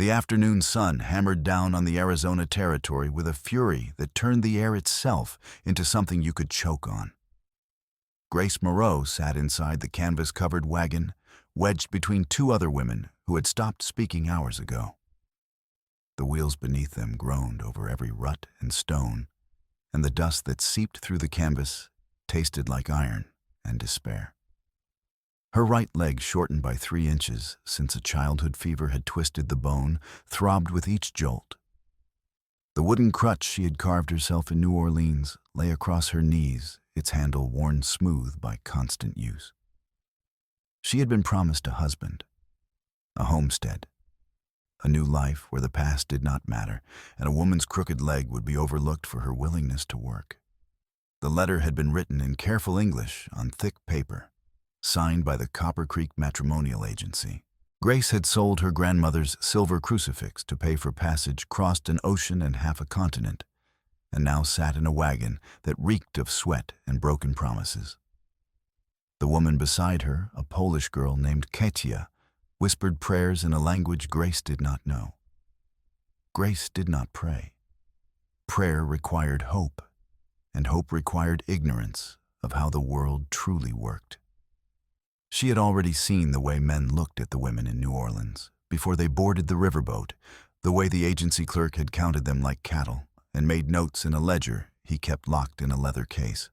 The afternoon sun hammered down on the Arizona territory with a fury that turned the air itself into something you could choke on. Grace Moreau sat inside the canvas-covered wagon, wedged between two other women who had stopped speaking hours ago. The wheels beneath them groaned over every rut and stone, and the dust that seeped through the canvas tasted like iron and despair. Her right leg, shortened by 3 inches since a childhood fever had twisted the bone, throbbed with each jolt. The wooden crutch she had carved herself in New Orleans lay across her knees, its handle worn smooth by constant use. She had been promised a husband, a homestead, a new life where the past did not matter, and a woman's crooked leg would be overlooked for her willingness to work. The letter had been written in careful English on thick paper, signed by the Copper Creek Matrimonial Agency. Grace had sold her grandmother's silver crucifix to pay for passage, crossed an ocean and half a continent, and now sat in a wagon that reeked of sweat and broken promises. The woman beside her, a Polish girl named Katia, whispered prayers in a language Grace did not know. Grace did not pray. Prayer required hope, and hope required ignorance of how the world truly worked. She had already seen the way men looked at the women in New Orleans before they boarded the riverboat, the way the agency clerk had counted them like cattle and made notes in a ledger he kept locked in a leather case.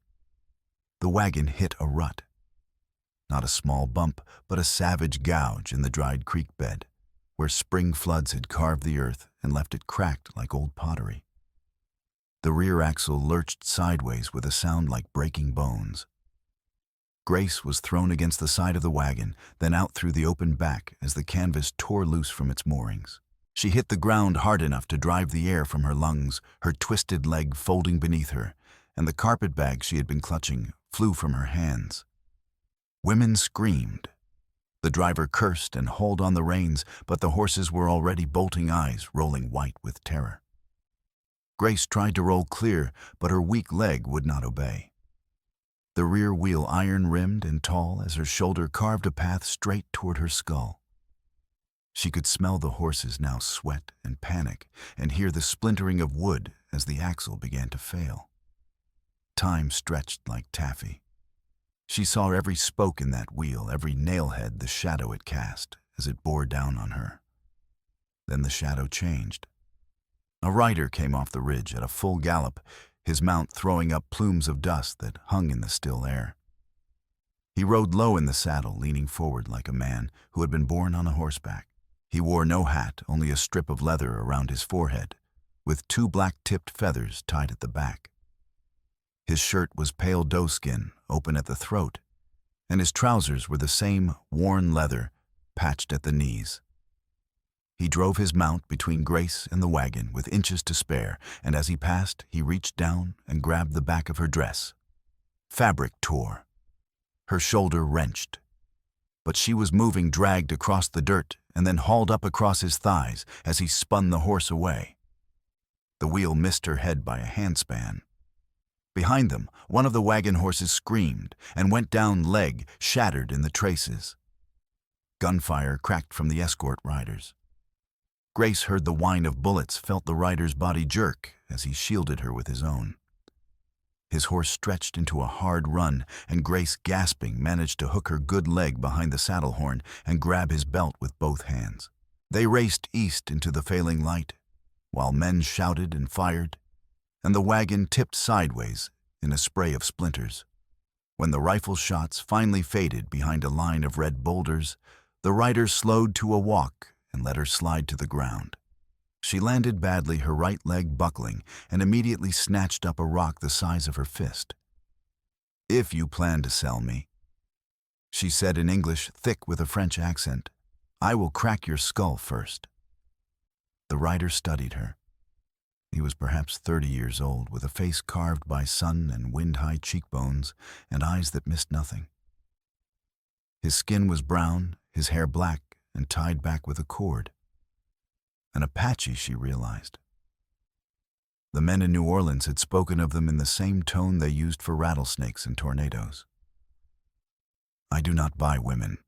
The wagon hit a rut. Not a small bump, but a savage gouge in the dried creek bed, where spring floods had carved the earth and left it cracked like old pottery. The rear axle lurched sideways with a sound like breaking bones. Grace was thrown against the side of the wagon, then out through the open back as the canvas tore loose from its moorings. She hit the ground hard enough to drive the air from her lungs, her twisted leg folding beneath her, and the carpet bag she had been clutching flew from her hands. Women screamed. The driver cursed and hauled on the reins, but the horses were already bolting eyes, rolling white with terror. Grace tried to roll clear, but her weak leg would not obey. The rear wheel, iron-rimmed and tall as her shoulder, carved a path straight toward her skull. She could smell the horses now sweat and panic, and hear the splintering of wood as the axle began to fail. Time stretched like taffy. She saw every spoke in that wheel, every nailhead, the shadow it cast as it bore down on her. Then the shadow changed. A rider came off the ridge at a full gallop, his mount throwing up plumes of dust that hung in the still air. He rode low in the saddle, leaning forward like a man who had been born on a horseback. He wore no hat, only a strip of leather around his forehead, with 2 black-tipped feathers tied at the back. His shirt was pale doeskin, open at the throat, and his trousers were the same worn leather, patched at the knees. He drove his mount between Grace and the wagon with inches to spare, and as he passed, he reached down and grabbed the back of her dress. Fabric tore. Her shoulder wrenched. But she was moving, dragged across the dirt and then hauled up across his thighs as he spun the horse away. The wheel missed her head by a handspan. Behind them, one of the wagon horses screamed and went down, leg shattered in the traces. Gunfire cracked from the escort riders. Grace heard the whine of bullets, felt the rider's body jerk as he shielded her with his own. His horse stretched into a hard run, and Grace, gasping, managed to hook her good leg behind the saddle horn and grab his belt with both hands. They raced east into the failing light, while men shouted and fired, and the wagon tipped sideways in a spray of splinters. When the rifle shots finally faded behind a line of red boulders, the rider slowed to a walk and let her slide to the ground. She landed badly, her right leg buckling, and immediately snatched up a rock the size of her fist. "If you plan to sell me," she said in English, thick with a French accent, "I will crack your skull first." The rider studied her. He was perhaps 30 years old, with a face carved by sun and wind-high cheekbones and eyes that missed nothing. His skin was brown, his hair black and tied back with a cord. An Apache, she realized. The men in New Orleans had spoken of them in the same tone they used for rattlesnakes and tornadoes. "I do not buy women,"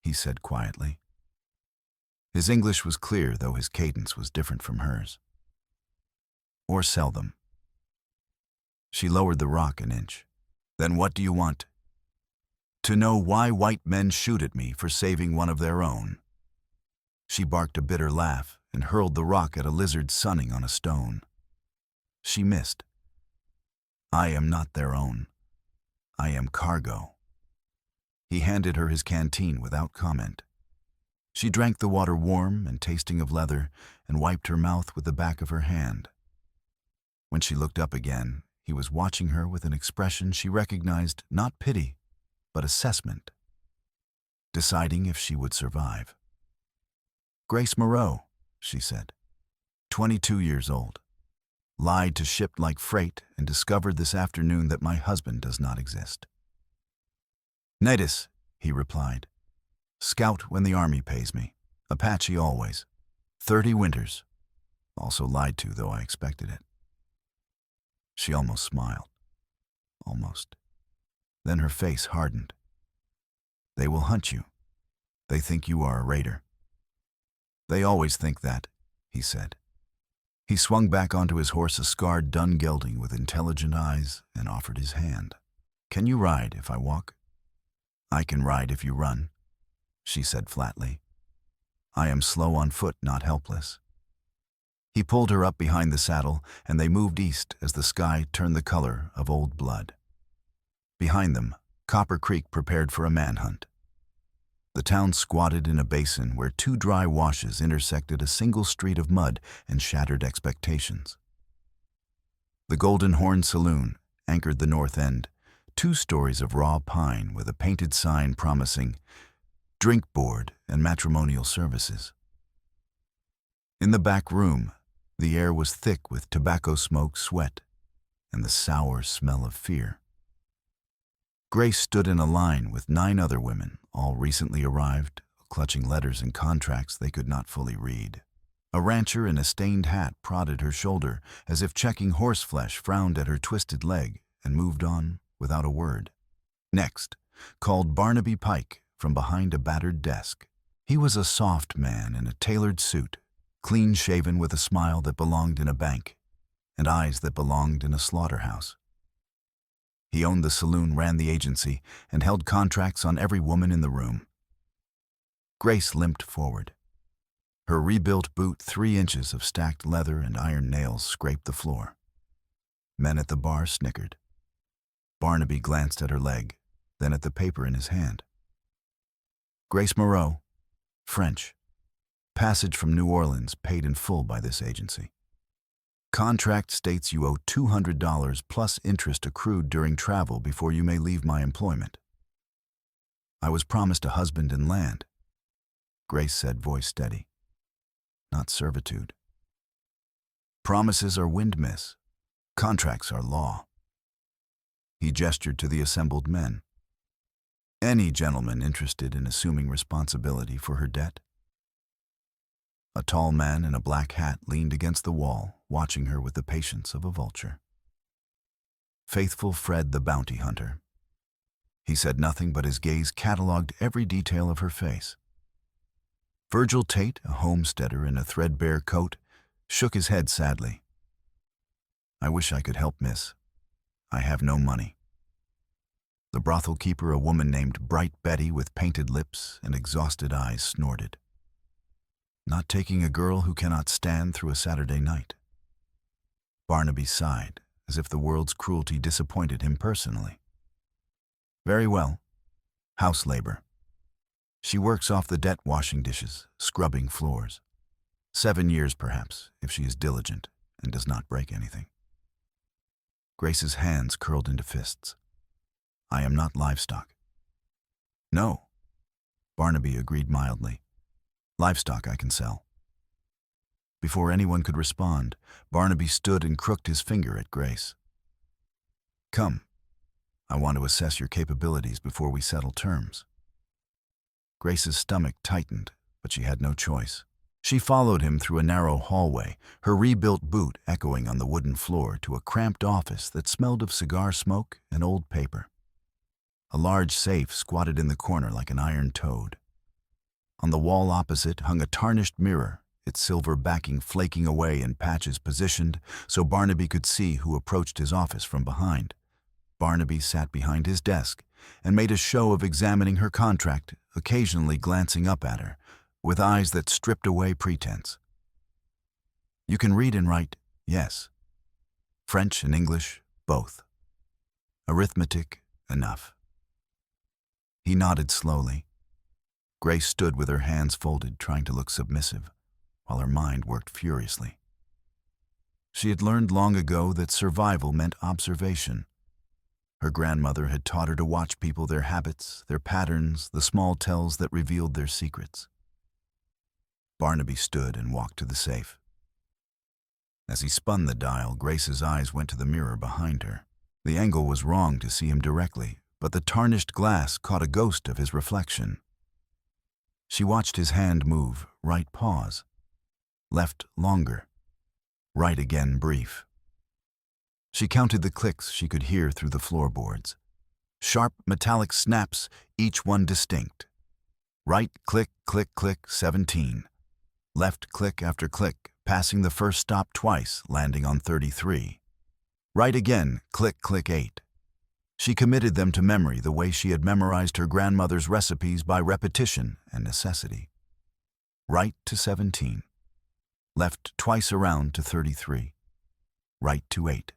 he said quietly. His English was clear, though his cadence was different from hers. Or sell them. She lowered the rock an inch. Then what do you want? To know why white men shoot at me for saving one of their own. She barked a bitter laugh and hurled the rock at a lizard sunning on a stone. She missed. I am not their own. I am cargo. He handed her his canteen without comment. She drank the water warm and tasting of leather and wiped her mouth with the back of her hand. When she looked up again, he was watching her with an expression she recognized not pity, but assessment, deciding if she would survive. Grace Moreau, she said, 22 years old, lied to ship like freight and discovered this afternoon that my husband does not exist. Natus, he replied. Scout when the army pays me. Apache always. 30 winters. Also lied to, though I expected it. She almost smiled. Almost. Then her face hardened. They will hunt you. They think you are a raider. They always think that, he said. He swung back onto his horse, a scarred dun gelding with intelligent eyes, and offered his hand. Can you ride if I walk? I can ride if you run, she said flatly. I am slow on foot, not helpless. He pulled her up behind the saddle, and they moved east as the sky turned the color of old blood. Behind them, Copper Creek prepared for a manhunt. The town squatted in a basin where two dry washes intersected a single street of mud and shattered expectations. The Golden Horn Saloon anchored the north end, 2 stories of raw pine with a painted sign promising drink board and matrimonial services. In the back room, the air was thick with tobacco smoke, sweat, and the sour smell of fear. Grace stood in a line with 9 other women, all recently arrived, clutching letters and contracts they could not fully read. A rancher in a stained hat prodded her shoulder, as if checking horseflesh, frowned at her twisted leg, and moved on without a word. Next, called Barnaby Pike from behind a battered desk. He was a soft man in a tailored suit, clean-shaven with a smile that belonged in a bank, and eyes that belonged in a slaughterhouse. He owned the saloon, ran the agency, and held contracts on every woman in the room. Grace limped forward. Her rebuilt boot, 3 inches of stacked leather and iron nails, scraped the floor. Men at the bar snickered. Barnaby glanced at her leg, then at the paper in his hand. Grace Moreau, French. Passage from New Orleans paid in full by this agency. Contract states you owe $200 plus interest accrued during travel before you may leave my employment. I was promised a husband and land, Grace said, voice steady. Not servitude. Promises are wind, miss. Contracts are law. He gestured to the assembled men. Any gentleman interested in assuming responsibility for her debt? A tall man in a black hat leaned against the wall, watching her with the patience of a vulture. Faithful Fred the bounty hunter. He said nothing, but his gaze catalogued every detail of her face. Virgil Tate, a homesteader in a threadbare coat, shook his head sadly. I wish I could help, miss. I have no money. The brothel keeper, a woman named Bright Betty with painted lips and exhausted eyes, snorted. Not taking a girl who cannot stand through a Saturday night. Barnaby sighed, as if the world's cruelty disappointed him personally. Very well. House labor. She works off the debt, washing dishes, scrubbing floors. 7 years, perhaps, if she is diligent and does not break anything. Grace's hands curled into fists. I am not livestock. No, Barnaby agreed mildly. Livestock I can sell. Before anyone could respond, Barnaby stood and crooked his finger at Grace. Come, I want to assess your capabilities before we settle terms. Grace's stomach tightened, but she had no choice. She followed him through a narrow hallway, her rebuilt boot echoing on the wooden floor, to a cramped office that smelled of cigar smoke and old paper. A large safe squatted in the corner like an iron toad. On the wall opposite hung a tarnished mirror, its silver backing flaking away in patches positioned so Barnaby could see who approached his office from behind. Barnaby sat behind his desk and made a show of examining her contract, occasionally glancing up at her, with eyes that stripped away pretense. "You can read and write, yes. French and English, both. Arithmetic, enough." He nodded slowly. Grace stood with her hands folded, trying to look submissive, while her mind worked furiously. She had learned long ago that survival meant observation. Her grandmother had taught her to watch people, their habits, their patterns, the small tells that revealed their secrets. Barnaby stood and walked to the safe. As he spun the dial, Grace's eyes went to the mirror behind her. The angle was wrong to see him directly, but the tarnished glass caught a ghost of his reflection. She watched his hand move, right pause, left longer, right again brief. She counted the clicks she could hear through the floorboards. Sharp metallic snaps, each one distinct. Right click, click, click, 17. Left click after click, passing the first stop twice, landing on 33. Right again, click, click, 8. She committed them to memory the way she had memorized her grandmother's recipes by repetition and necessity. Right to 17. Left twice around to 33. Right to 8.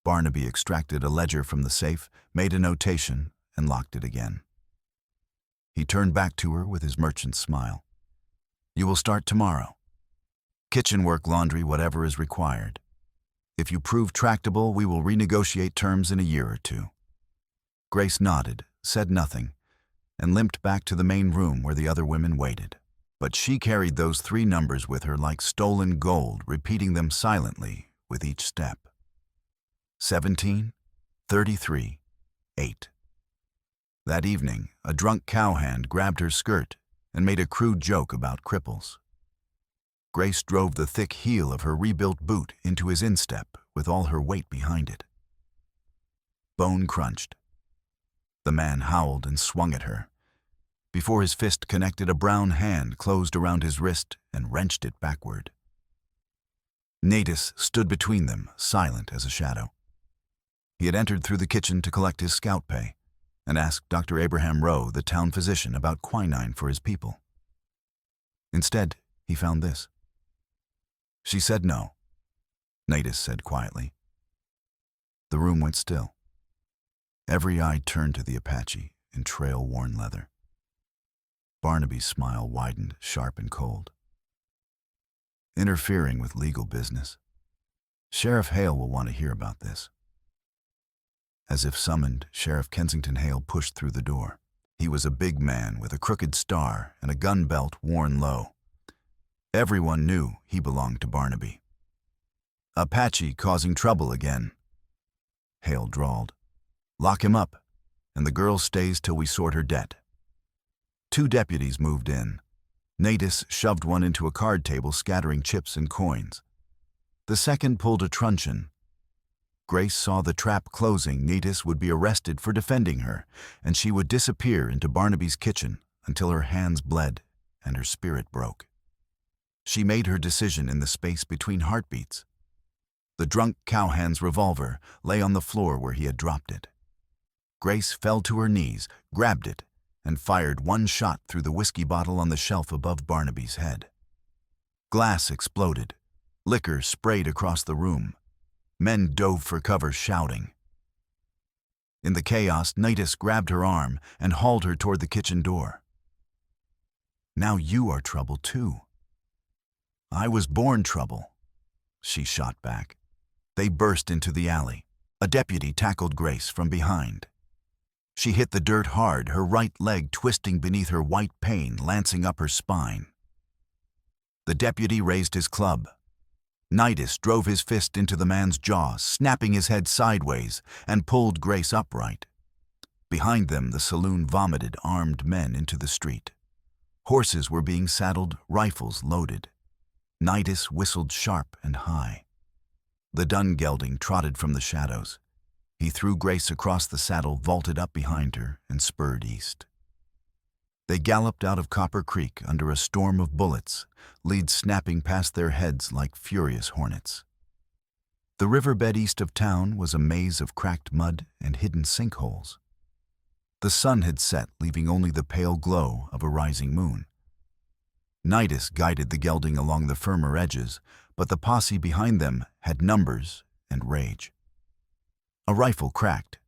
Barnaby extracted a ledger from the safe, made a notation, and locked it again. He turned back to her with his merchant's smile. "You will start tomorrow. Kitchen work, laundry, whatever is required. If you prove tractable, we will renegotiate terms in a year or two." Grace nodded, said nothing, and limped back to the main room where the other women waited. But she carried those 3 numbers with her like stolen gold, repeating them silently with each step. 17, 33, 8. That evening, a drunk cowhand grabbed her skirt and made a crude joke about cripples. Grace drove the thick heel of her rebuilt boot into his instep with all her weight behind it. Bone crunched. The man howled and swung at her. Before his fist connected, a brown hand closed around his wrist and wrenched it backward. Natus stood between them, silent as a shadow. He had entered through the kitchen to collect his scout pay and asked Dr. Abraham Rowe, the town physician, about quinine for his people. Instead, he found this. She said no, Natus said quietly. The room went still. Every eye turned to the Apache in trail-worn leather. Barnaby's smile widened, sharp and cold. "Interfering with legal business. Sheriff Hale will want to hear about this." As if summoned, Sheriff Kensington Hale pushed through the door. He was a big man with a crooked star and a gun belt worn low. Everyone knew he belonged to Barnaby. "Apache causing trouble again," Hale drawled. "Lock him up, and the girl stays till we sort her debt." 2 deputies moved in. Natus shoved one into a card table, scattering chips and coins. The second pulled a truncheon. Grace saw the trap closing. Natus would be arrested for defending her, and she would disappear into Barnaby's kitchen until her hands bled and her spirit broke. She made her decision in the space between heartbeats. The drunk cowhand's revolver lay on the floor where he had dropped it. Grace fell to her knees, grabbed it, and fired one shot through the whiskey bottle on the shelf above Barnaby's head. Glass exploded. Liquor sprayed across the room. Men dove for cover, shouting. In the chaos, Natus grabbed her arm and hauled her toward the kitchen door. "Now you are trouble too." "I was born trouble," she shot back. They burst into the alley. A deputy tackled Grace from behind. She hit the dirt hard, her right leg twisting beneath her white pain, lancing up her spine. The deputy raised his club. Natus drove his fist into the man's jaw, snapping his head sideways, and pulled Grace upright. Behind them, the saloon vomited armed men into the street. Horses were being saddled, rifles loaded. Natus whistled sharp and high. The dun gelding trotted from the shadows. He threw Grace across the saddle, vaulted up behind her, and spurred east. They galloped out of Copper Creek under a storm of bullets, leads snapping past their heads like furious hornets. The riverbed east of town was a maze of cracked mud and hidden sinkholes. The sun had set, leaving only the pale glow of a rising moon. Nidus guided the gelding along the firmer edges, but the posse behind them had numbers and rage. A rifle cracked.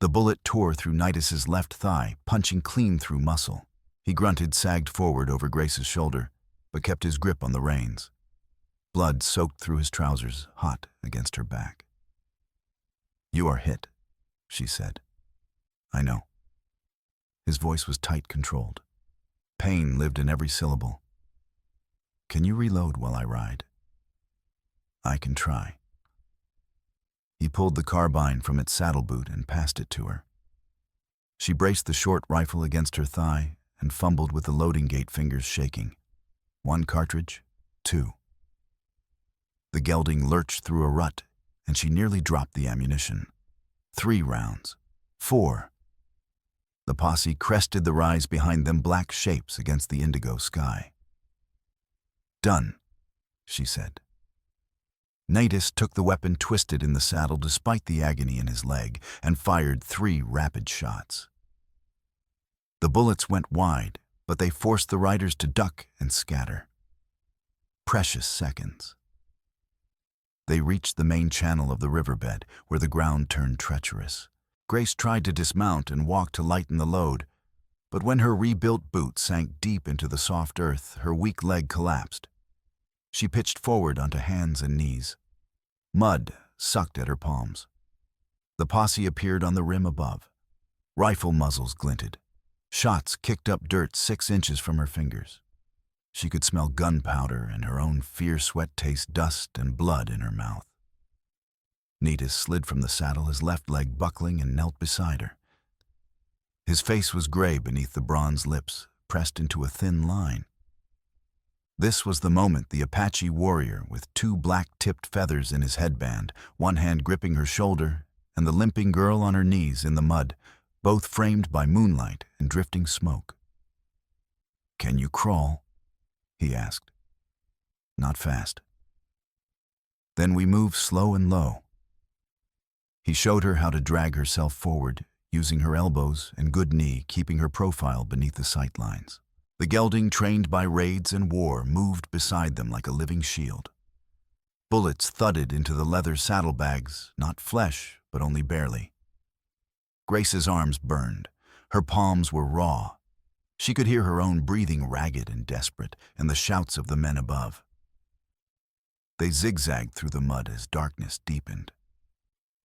The bullet tore through Nidus's left thigh, punching clean through muscle. He grunted, sagged forward over Grace's shoulder, but kept his grip on the reins. Blood soaked through his trousers, hot against her back. "You are hit," she said. "I know." His voice was tight, controlled. Pain lived in every syllable. "Can you reload while I ride?" "I can try." He pulled the carbine from its saddle boot and passed it to her. She braced the short rifle against her thigh and fumbled with the loading gate, fingers shaking. 1 cartridge, 2. The gelding lurched through a rut, and she nearly dropped the ammunition. 3 rounds. 4. The posse crested the rise behind them, black shapes against the indigo sky. "Done," she said. Nidus took the weapon twisted in the saddle despite the agony in his leg and fired 3 rapid shots. The bullets went wide, but they forced the riders to duck and scatter. Precious seconds. They reached the main channel of the riverbed, where the ground turned treacherous. Grace tried to dismount and walk to lighten the load, but when her rebuilt boot sank deep into the soft earth, her weak leg collapsed. She pitched forward onto hands and knees. Mud sucked at her palms. The posse appeared on the rim above. Rifle muzzles glinted. Shots kicked up dirt 6 inches from her fingers. She could smell gunpowder and her own fierce sweat taste, dust and blood in her mouth. Nidus slid from the saddle, his left leg buckling, and knelt beside her. His face was gray beneath the bronze lips, pressed into a thin line. This was the moment the Apache warrior, with 2 black-tipped feathers in his headband, one hand gripping her shoulder, and the limping girl on her knees in the mud, both framed by moonlight and drifting smoke. "Can you crawl?" he asked. "Not fast." "Then we move slow and low." He showed her how to drag herself forward, using her elbows and good knee, keeping her profile beneath the sight lines. The gelding, trained by raids and war, moved beside them like a living shield. Bullets thudded into the leather saddlebags, not flesh, but only barely. Grace's arms burned. Her palms were raw. She could hear her own breathing, ragged and desperate, and the shouts of the men above. They zigzagged through the mud as darkness deepened.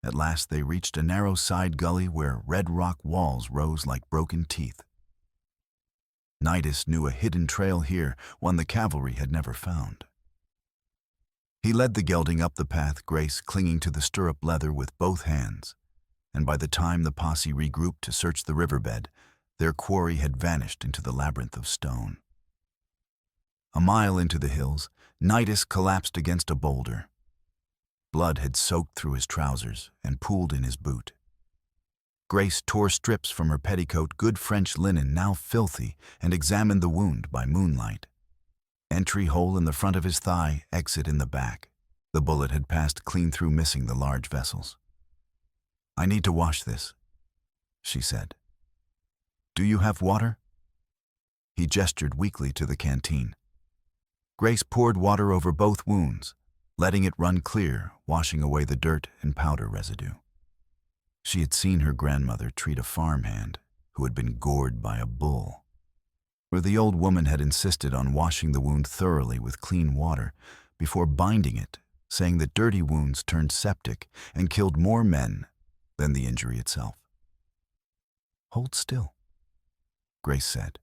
At last they reached a narrow side gully where red rock walls rose like broken teeth. Nidus knew a hidden trail here, one the cavalry had never found. He led the gelding up the path, Grace clinging to the stirrup leather with both hands, and by the time the posse regrouped to search the riverbed, their quarry had vanished into the labyrinth of stone. A mile into the hills, Nidus collapsed against a boulder. Blood had soaked through his trousers and pooled in his boot. Grace tore strips from her petticoat, good French linen now filthy, and examined the wound by moonlight. Entry hole in the front of his thigh, exit in the back. The bullet had passed clean through, missing the large vessels. "I need to wash this," she said. "Do you have water?" He gestured weakly to the canteen. Grace poured water over both wounds, letting it run clear, washing away the dirt and powder residue. She had seen her grandmother treat a farmhand who had been gored by a bull. Where the old woman had insisted on washing the wound thoroughly with clean water before binding it, saying that dirty wounds turned septic and killed more men than the injury itself. "Hold still," Grace said.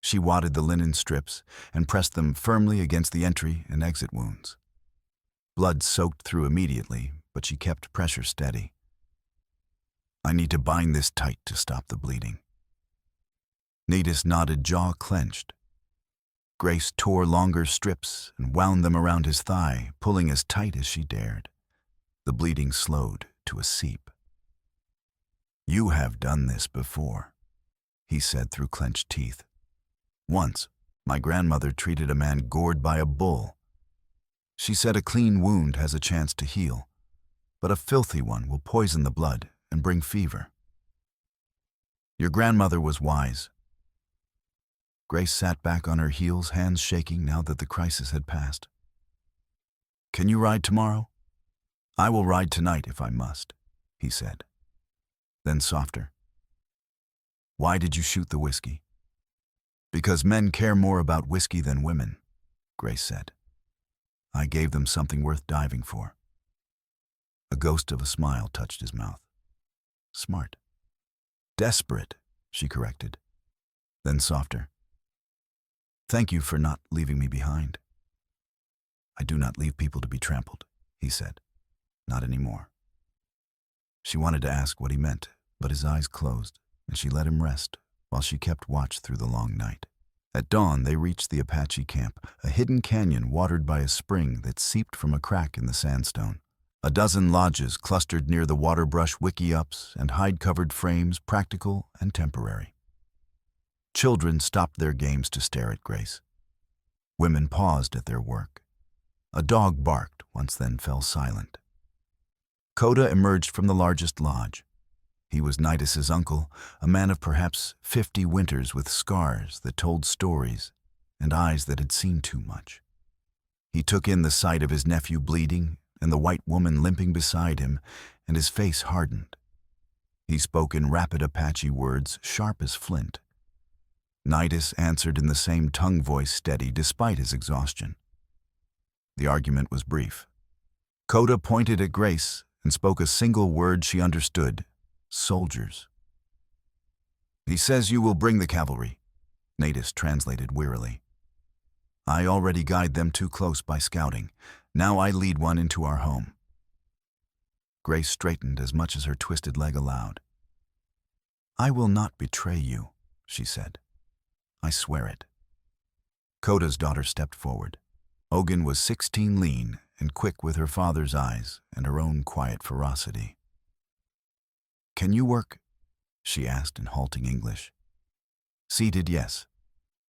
She wadded the linen strips and pressed them firmly against the entry and exit wounds. Blood soaked through immediately, but she kept pressure steady. "I need to bind this tight to stop the bleeding." Nidus nodded, jaw clenched. Grace tore longer strips and wound them around his thigh, pulling as tight as she dared. The bleeding slowed to a seep. "You have done this before," he said through clenched teeth. Once, my grandmother treated a man gored by a bull. She said a clean wound has a chance to heal, but a filthy one will poison the blood and bring fever. Your grandmother was wise. Grace sat back on her heels, hands shaking now that the crisis had passed. Can you ride tomorrow? I will ride tonight if I must, he said. Then softer. Why did you shoot the whiskey? Because men care more about whiskey than women, Grace said. I gave them something worth diving for. A ghost of a smile touched his mouth. Smart. Desperate, she corrected. Then softer. Thank you for not leaving me behind. I do not leave people to be trampled, he said. Not anymore. She wanted to ask what he meant, but his eyes closed, and she let him rest while she kept watch through the long night. At dawn, they reached the Apache camp, a hidden canyon watered by a spring that seeped from a crack in the sandstone. A dozen lodges clustered near the waterbrush wickiups and hide-covered frames, practical and temporary. Children stopped their games to stare at Grace. Women paused at their work. A dog barked, once then fell silent. Coda emerged from the largest lodge. He was Nidus's uncle, a man of perhaps 50 winters with scars that told stories and eyes that had seen too much. He took in the sight of his nephew bleeding and the white woman limping beside him, and his face hardened. He spoke in rapid Apache words, sharp as flint. Nidus answered in the same tongue voice, steady despite his exhaustion. The argument was brief. Coda pointed at Grace and spoke a single word she understood. Soldiers. He says you will bring the cavalry, Nidus translated wearily. I already guide them too close by scouting. Now I lead one into our home. Grace straightened as much as her twisted leg allowed. I will not betray you, she said. I swear it. Coda's daughter stepped forward. Ogun was 16, lean and quick with her father's eyes and her own quiet ferocity. Can you work? She asked in halting English. Seated, yes.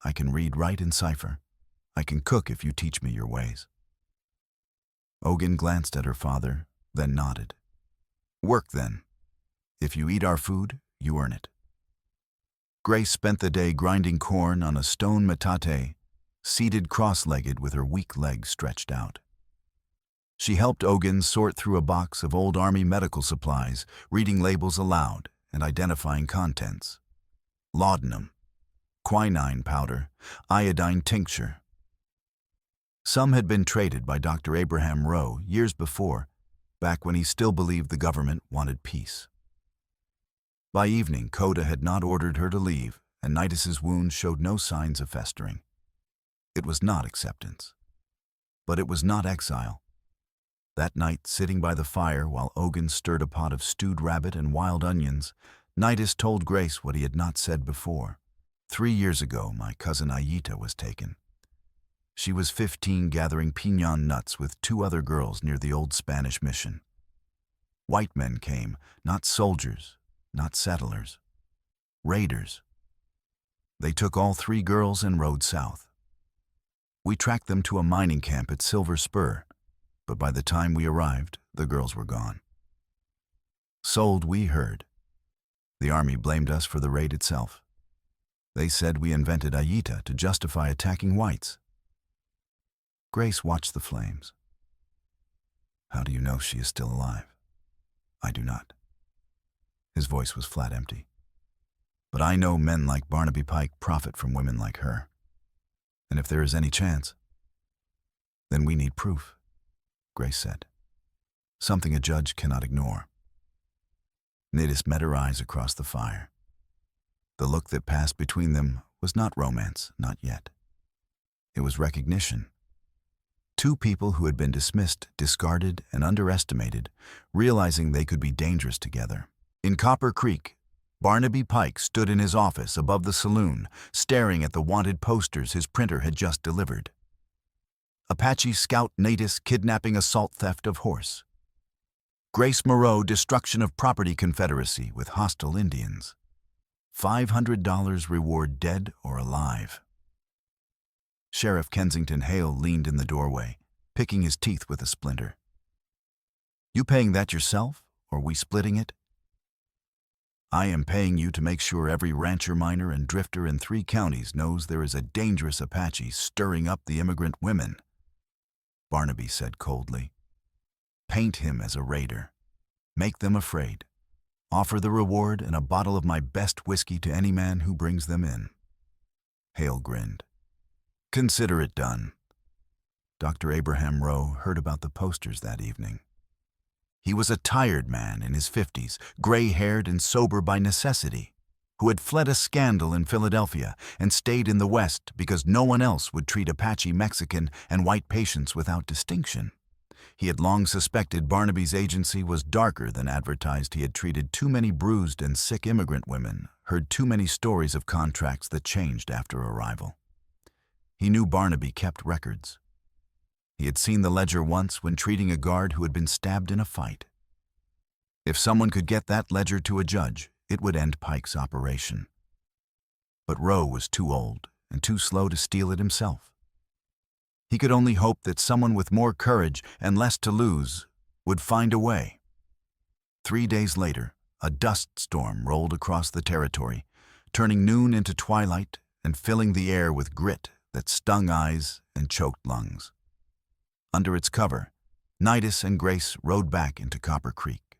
I can read, write, and cipher. I can cook if you teach me your ways. Ogun glanced at her father, then nodded. Work, then. If you eat our food, you earn it. Grace spent the day grinding corn on a stone metate, seated cross-legged with her weak legs stretched out. She helped Ogun sort through a box of old army medical supplies, reading labels aloud and identifying contents. Laudanum, quinine powder, iodine tincture. Some had been traded by Dr. Abraham Rowe years before, back when he still believed the government wanted peace. By evening, Coda had not ordered her to leave, and Nidus's wound showed no signs of festering. It was not acceptance, but it was not exile. That night, sitting by the fire while Ogun stirred a pot of stewed rabbit and wild onions, Nidus told Grace what he had not said before. 3 years ago, my cousin Ayita was taken. She was 15, gathering piñon nuts with 2 other girls near the old Spanish mission. White men came, not soldiers, not settlers. Raiders. They took all 3 girls and rode south. We tracked them to a mining camp at Silver Spur, but by the time we arrived, the girls were gone. Sold, we heard. The army blamed us for the raid itself. They said we invented Ayita to justify attacking whites. Grace watched the flames. How do you know she is still alive? I do not. His voice was flat empty. But I know men like Barnaby Pike profit from women like her. And if there is any chance, then we need proof, Grace said. Something a judge cannot ignore. Nidus met her eyes across the fire. The look that passed between them was not romance, not yet. It was recognition. 2 people who had been dismissed, discarded, and underestimated, realizing they could be dangerous together. In Copper Creek, Barnaby Pike stood in his office above the saloon, staring at the wanted posters his printer had just delivered. Apache Scout Nidus kidnapping assault theft of horse. Grace Moreau destruction of property confederacy with hostile Indians. $500 reward dead or alive. Sheriff Kensington Hale leaned in the doorway, picking his teeth with a splinter. You paying that yourself, or we splitting it? I am paying you to make sure every rancher, miner, and drifter in 3 counties knows there is a dangerous Apache stirring up the immigrant women, Barnaby said coldly. Paint him as a raider. Make them afraid. Offer the reward and a bottle of my best whiskey to any man who brings them in. Hale grinned. Consider it done. Dr. Abraham Rowe heard about the posters that evening. He was a tired man in his 50s, gray-haired and sober by necessity, who had fled a scandal in Philadelphia and stayed in the West because no one else would treat Apache Mexican and white patients without distinction. He had long suspected Barnaby's agency was darker than advertised. He had treated too many bruised and sick immigrant women, heard too many stories of contracts that changed after arrival. He knew Barnaby kept records. He had seen the ledger once when treating a guard who had been stabbed in a fight. If someone could get that ledger to a judge, it would end Pike's operation. But Rowe was too old and too slow to steal it himself. He could only hope that someone with more courage and less to lose would find a way. 3 days later, a dust storm rolled across the territory, turning noon into twilight and filling the air with grit that stung eyes and choked lungs. Under its cover, Nidus and Grace rode back into Copper Creek.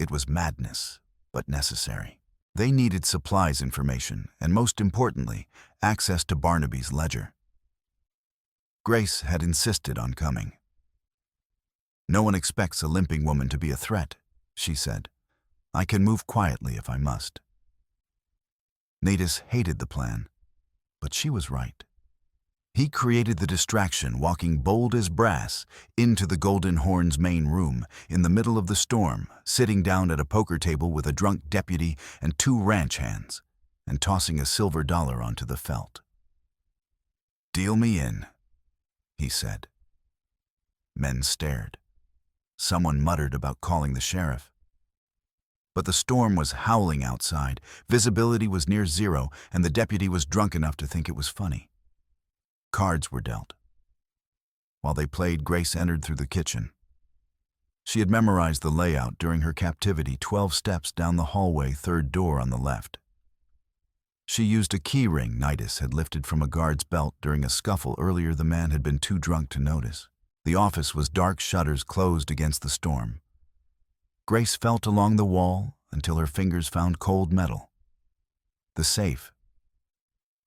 It was madness, but necessary. They needed supplies information, and most importantly, access to Barnaby's ledger. Grace had insisted on coming. No one expects a limping woman to be a threat, she said. I can move quietly if I must. Nidus hated the plan, but she was right. He created the distraction, walking bold as brass into the Golden Horn's main room in the middle of the storm, sitting down at a poker table with a drunk deputy and 2 ranch hands, and tossing a silver dollar onto the felt. Deal me in, he said. Men stared. Someone muttered about calling the sheriff. But the storm was howling outside, visibility was near zero, and the deputy was drunk enough to think it was funny. Cards were dealt. While they played, Grace entered through the kitchen. She had memorized the layout during her captivity, 12 steps down the hallway, 3rd door on the left. She used a key ring Nidus had lifted from a guard's belt during a scuffle earlier. The man had been too drunk to notice. The office was dark, shutters closed against the storm. Grace felt along the wall until her fingers found cold metal. The safe.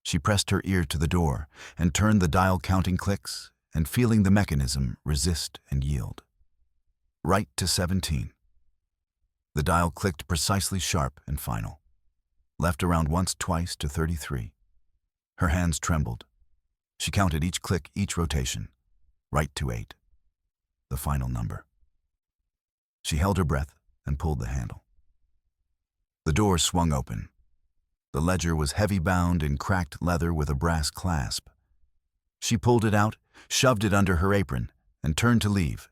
She pressed her ear to the door and turned the dial, counting clicks and feeling the mechanism resist and yield. Right to 17. The dial clicked precisely, sharp and final. Left around once, twice to 33. Her hands trembled. She counted each click, each rotation. Right to 8. The final number. She held her breath and pulled the handle. The door swung open. The ledger was heavy-bound in cracked leather with a brass clasp. She pulled it out, shoved it under her apron, and turned to leave,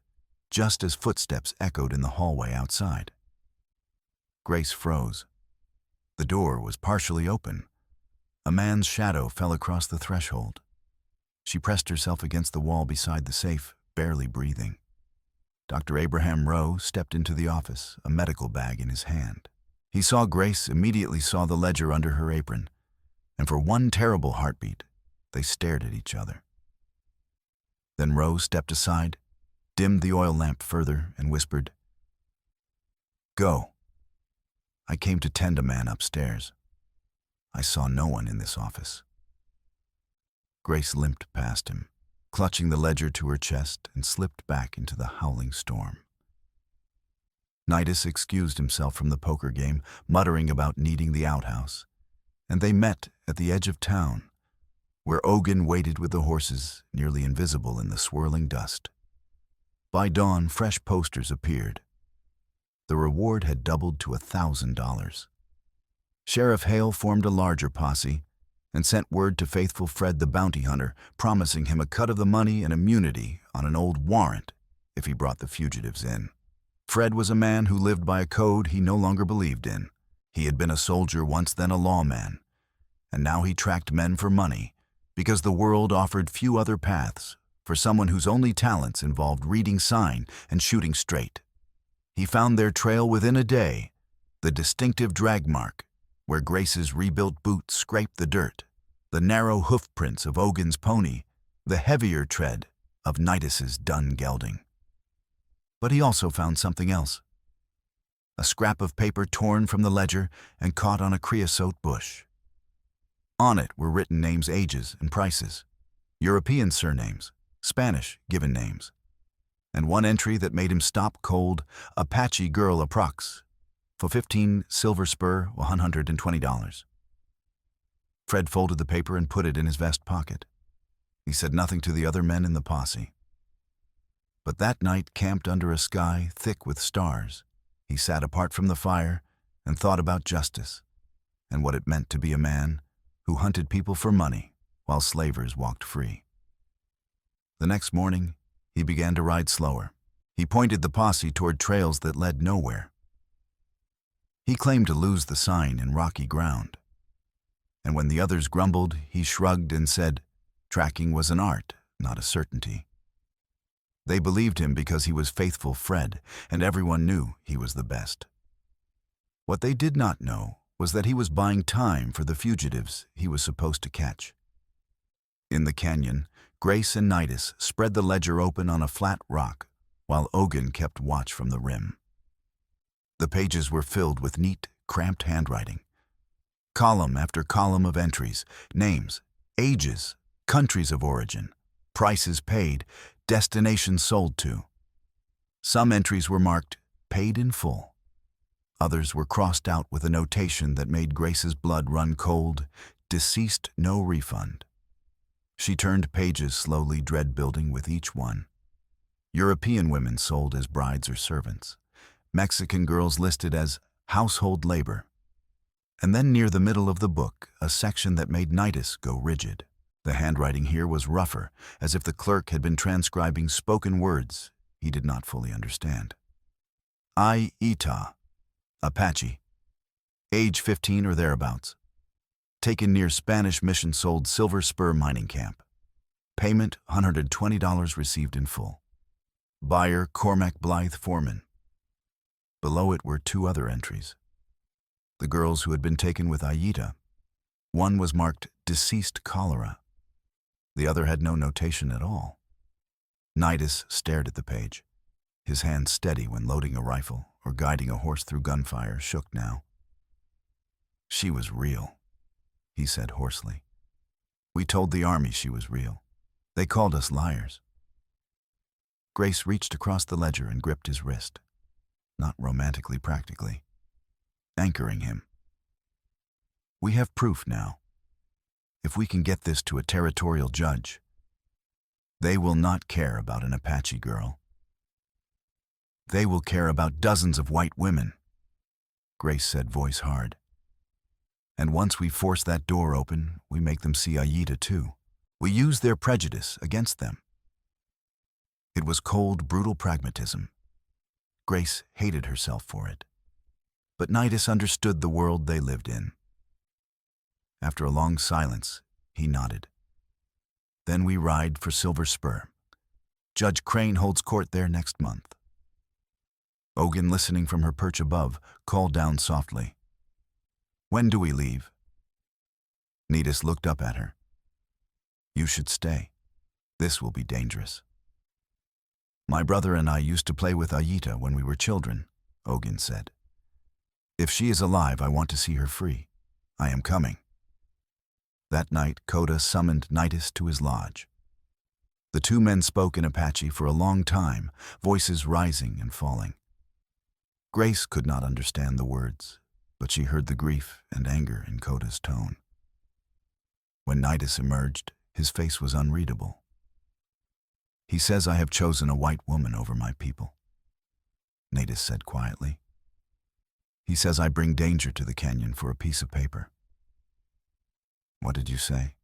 just as footsteps echoed in the hallway outside. Grace froze. The door was partially open. A man's shadow fell across the threshold. She pressed herself against the wall beside the safe, barely breathing. Dr. Abraham Rowe stepped into the office, a medical bag in his hand. He saw Grace, immediately saw the ledger under her apron, and for one terrible heartbeat, they stared at each other. Then Rowe stepped aside, dimmed the oil lamp further, and whispered, "Go. I came to tend a man upstairs. I saw no one in this office." Grace limped past him, clutching the ledger to her chest, and slipped back into the howling storm. Nidus excused himself from the poker game, muttering about needing the outhouse, and they met at the edge of town, where Ogun waited with the horses, nearly invisible in the swirling dust. By dawn, fresh posters appeared. The reward had doubled to $1,000. Sheriff Hale formed a larger posse and sent word to faithful Fred the bounty hunter, promising him a cut of the money and immunity on an old warrant if he brought the fugitives in. Fred was a man who lived by a code he no longer believed in. He had been a soldier once, then a lawman, and now he tracked men for money because the world offered few other paths for someone whose only talents involved reading sign and shooting straight. He found their trail within a day, the distinctive drag mark where Grace's rebuilt boots scraped the dirt, the narrow hoof prints of Ogun's pony, the heavier tread of Nidus's dun gelding. But he also found something else. A scrap of paper torn from the ledger and caught on a creosote bush. On it were written names, ages, and prices, European surnames, Spanish given names, and one entry that made him stop cold: Apache girl approx. For 15 silver spur, $120. Fred folded the paper and put it in his vest pocket. He said nothing to the other men in the posse. But that night, camped under a sky thick with stars, he sat apart from the fire and thought about justice and what it meant to be a man who hunted people for money while slavers walked free. The next morning, he began to ride slower. He pointed the posse toward trails that led nowhere. He claimed to lose the sign in rocky ground. And when the others grumbled, he shrugged and said tracking was an art, not a certainty. They believed him because he was faithful Fred, and everyone knew he was the best. What they did not know was that he was buying time for the fugitives he was supposed to catch. In the canyon, Grace and Nidus spread the ledger open on a flat rock, while Ogun kept watch from the rim. The pages were filled with neat, cramped handwriting. Column after column of entries, names, ages, countries of origin, prices paid, destinations sold to. Some entries were marked, paid in full. Others were crossed out with a notation that made Grace's blood run cold, deceased, no refund. She turned pages slowly, dread building with each one. European women sold as brides or servants. Mexican girls listed as household labor. And then near the middle of the book, a section that made Nidus go rigid. The handwriting here was rougher, as if the clerk had been transcribing spoken words he did not fully understand. Ita, Apache, age 15 or thereabouts. Taken near Spanish mission, sold silver spur mining camp. Payment $120 received in full. Buyer Cormac Blythe, foreman. Below it were two other entries. The girls who had been taken with Aita. One was marked deceased cholera. The other had no notation at all. Nidus stared at the page. His hand steady when loading a rifle or guiding a horse through gunfire shook now. She was real, he said hoarsely. We told the army she was real. They called us liars. Grace reached across the ledger and gripped his wrist. Not romantically, practically. Anchoring him. We have proof now. If we can get this to a territorial judge, they will not care about an Apache girl. They will care about dozens of white women, Grace said, voice hard. And once we force that door open, we make them see Aita too. We use their prejudice against them. It was cold, brutal pragmatism. Grace hated herself for it. But Nidus understood the world they lived in. After a long silence, he nodded. Then we ride for Silver Spur. Judge Crane holds court there next month. Ogun, listening from her perch above, called down softly. When do we leave? Nidus looked up at her. You should stay. This will be dangerous. My brother and I used to play with Aita when we were children, Ogun said. If she is alive, I want to see her free. I am coming. That night, Koda summoned Nidus to his lodge. The two men spoke in Apache for a long time, voices rising and falling. Grace could not understand the words, but she heard the grief and anger in Koda's tone. When Nidus emerged, his face was unreadable. He says I have chosen a white woman over my people, Nidus said quietly. He says I bring danger to the canyon for a piece of paper. What did you say?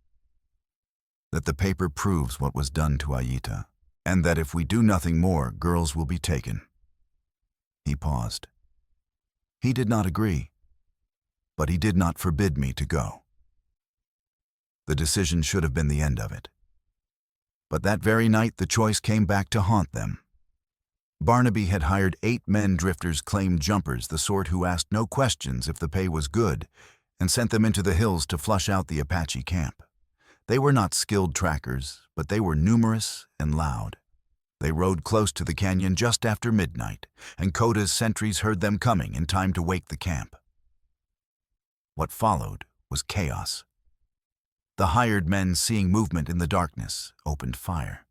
That the paper proves what was done to Aita, and that if we do nothing more, girls will be taken. He paused. He did not agree. but he did not forbid me to go. The decision should have been the end of it. But that very night the choice came back to haunt them. Barnaby had hired 8 men drifters claimed jumpers, the sort who asked no questions if the pay was good, and sent them into the hills to flush out the Apache camp. They were not skilled trackers, but they were numerous and loud. They rode close to the canyon just after midnight, and Koda's sentries heard them coming in time to wake the camp. What followed was chaos. The hired men, seeing movement in the darkness, opened fire.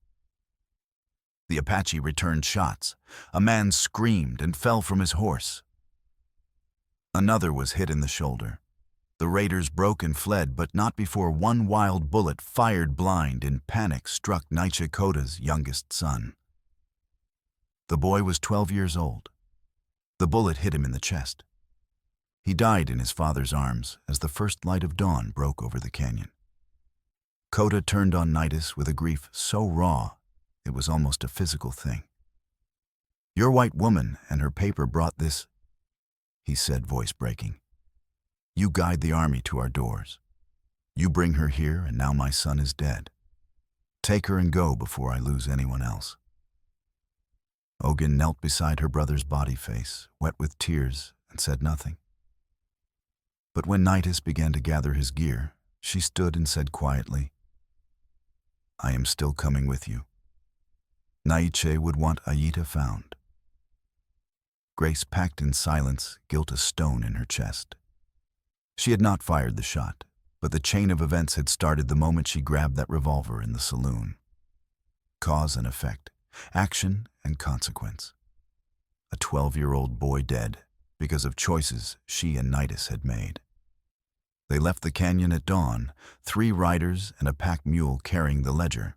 The Apache returned shots. A man screamed and fell from his horse. Another was hit in the shoulder. The raiders broke and fled, but not before one wild bullet, fired blind in panic, struck Naiche Koda's youngest son. The boy was 12 years old. The bullet hit him in the chest. He died in his father's arms as the first light of dawn broke over the canyon. Koda turned on Naitis with a grief so raw it was almost a physical thing. "Your white woman and her paper brought this," he said, voice breaking. "You guide the army to our doors. You bring her here, and now my son is dead. Take her and go before I lose anyone else." Ogun knelt beside her brother's body face, wet with tears, and said nothing. But when Naitis began to gather his gear, she stood and said quietly, "I am still coming with you. Naiche would want Ayita found." Grace, packed in silence, gilt a stone in her chest. She had not fired the shot, but the chain of events had started the moment she grabbed that revolver in the saloon. Cause and effect, action and consequence. A 12-year-old boy dead because of choices she and Naitis had made. They left the canyon at dawn, 3 riders and a pack mule carrying the ledger.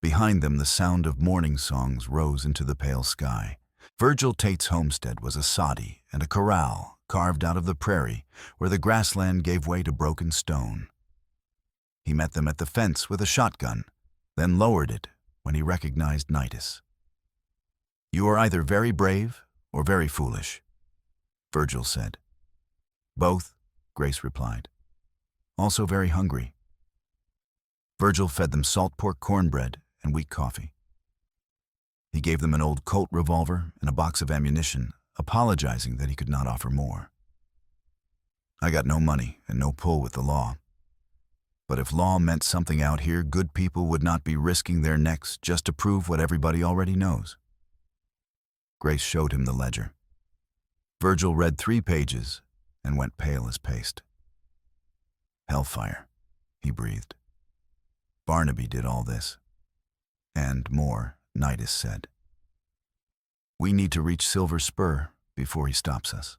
Behind them, the sound of morning songs rose into the pale sky. Virgil Tate's homestead was a soddy and a corral carved out of the prairie where the grassland gave way to broken stone. He met them at the fence with a shotgun, then lowered it when he recognized Naitis. "You are either very brave or very foolish," Virgil said. "Both," Grace replied. "Also very hungry." Virgil fed them salt pork cornbread and weak coffee. He gave them an old Colt revolver and a box of ammunition, apologizing that he could not offer more. "I got no money and no pull with the law. But if law meant something out here, good people would not be risking their necks just to prove what everybody already knows." Grace showed him the ledger. Virgil read 3 pages and went pale as paste. "Hellfire," he breathed. "Barnaby did all this. And more," Naitis said. "We need to reach Silver Spur before he stops us."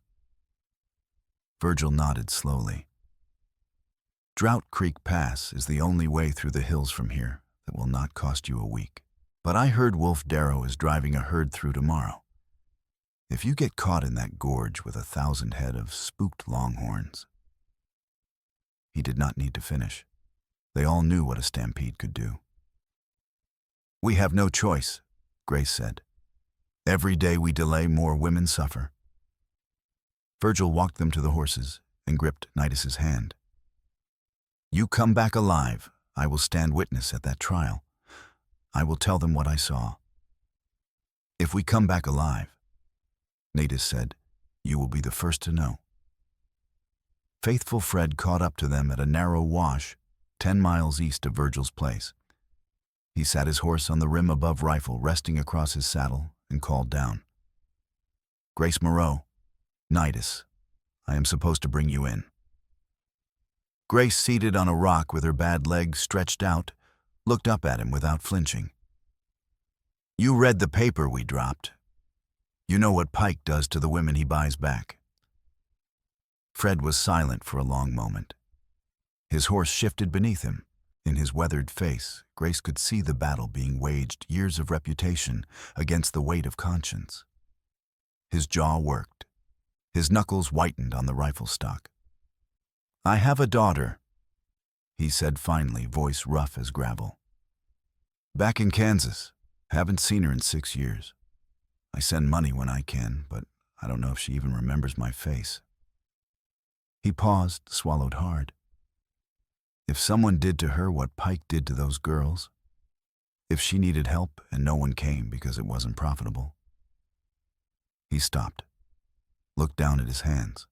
Virgil nodded slowly. "Drought Creek Pass is the only way through the hills from here that will not cost you a week. But I heard Wolf Darrow is driving a herd through tomorrow. If you get caught in that gorge with 1,000 head of spooked longhorns—" He did not need to finish. They all knew what a stampede could do. "We have no choice," Grace said. "Every day we delay, more women suffer." Virgil walked them to the horses and gripped Naitis's hand. "You come back alive, I will stand witness at that trial. I will tell them what I saw." "If we come back alive," Naitis said, "you will be the first to know." Faithful Fred caught up to them at a narrow wash 10 miles east of Virgil's place. He sat his horse on the rim above rifle, resting across his saddle, and called down. "Grace Moreau, Naitis, I am supposed to bring you in." Grace, seated on a rock with her bad legs stretched out, looked up at him without flinching. "You read the paper we dropped. You know what Pike does to the women he buys back." Fred was silent for a long moment. His horse shifted beneath him. In his weathered face, Grace could see the battle being waged, years of reputation against the weight of conscience. His jaw worked. His knuckles whitened on the rifle stock. "I have a daughter," he said finally, voice rough as gravel. "Back in Kansas. Haven't seen her in 6 years. I send money when I can, but I don't know if she even remembers my face." He paused, swallowed hard. If someone did to her what Pike did to those girls, if she needed help and no one came because it wasn't profitable. He stopped, looked down at his hands.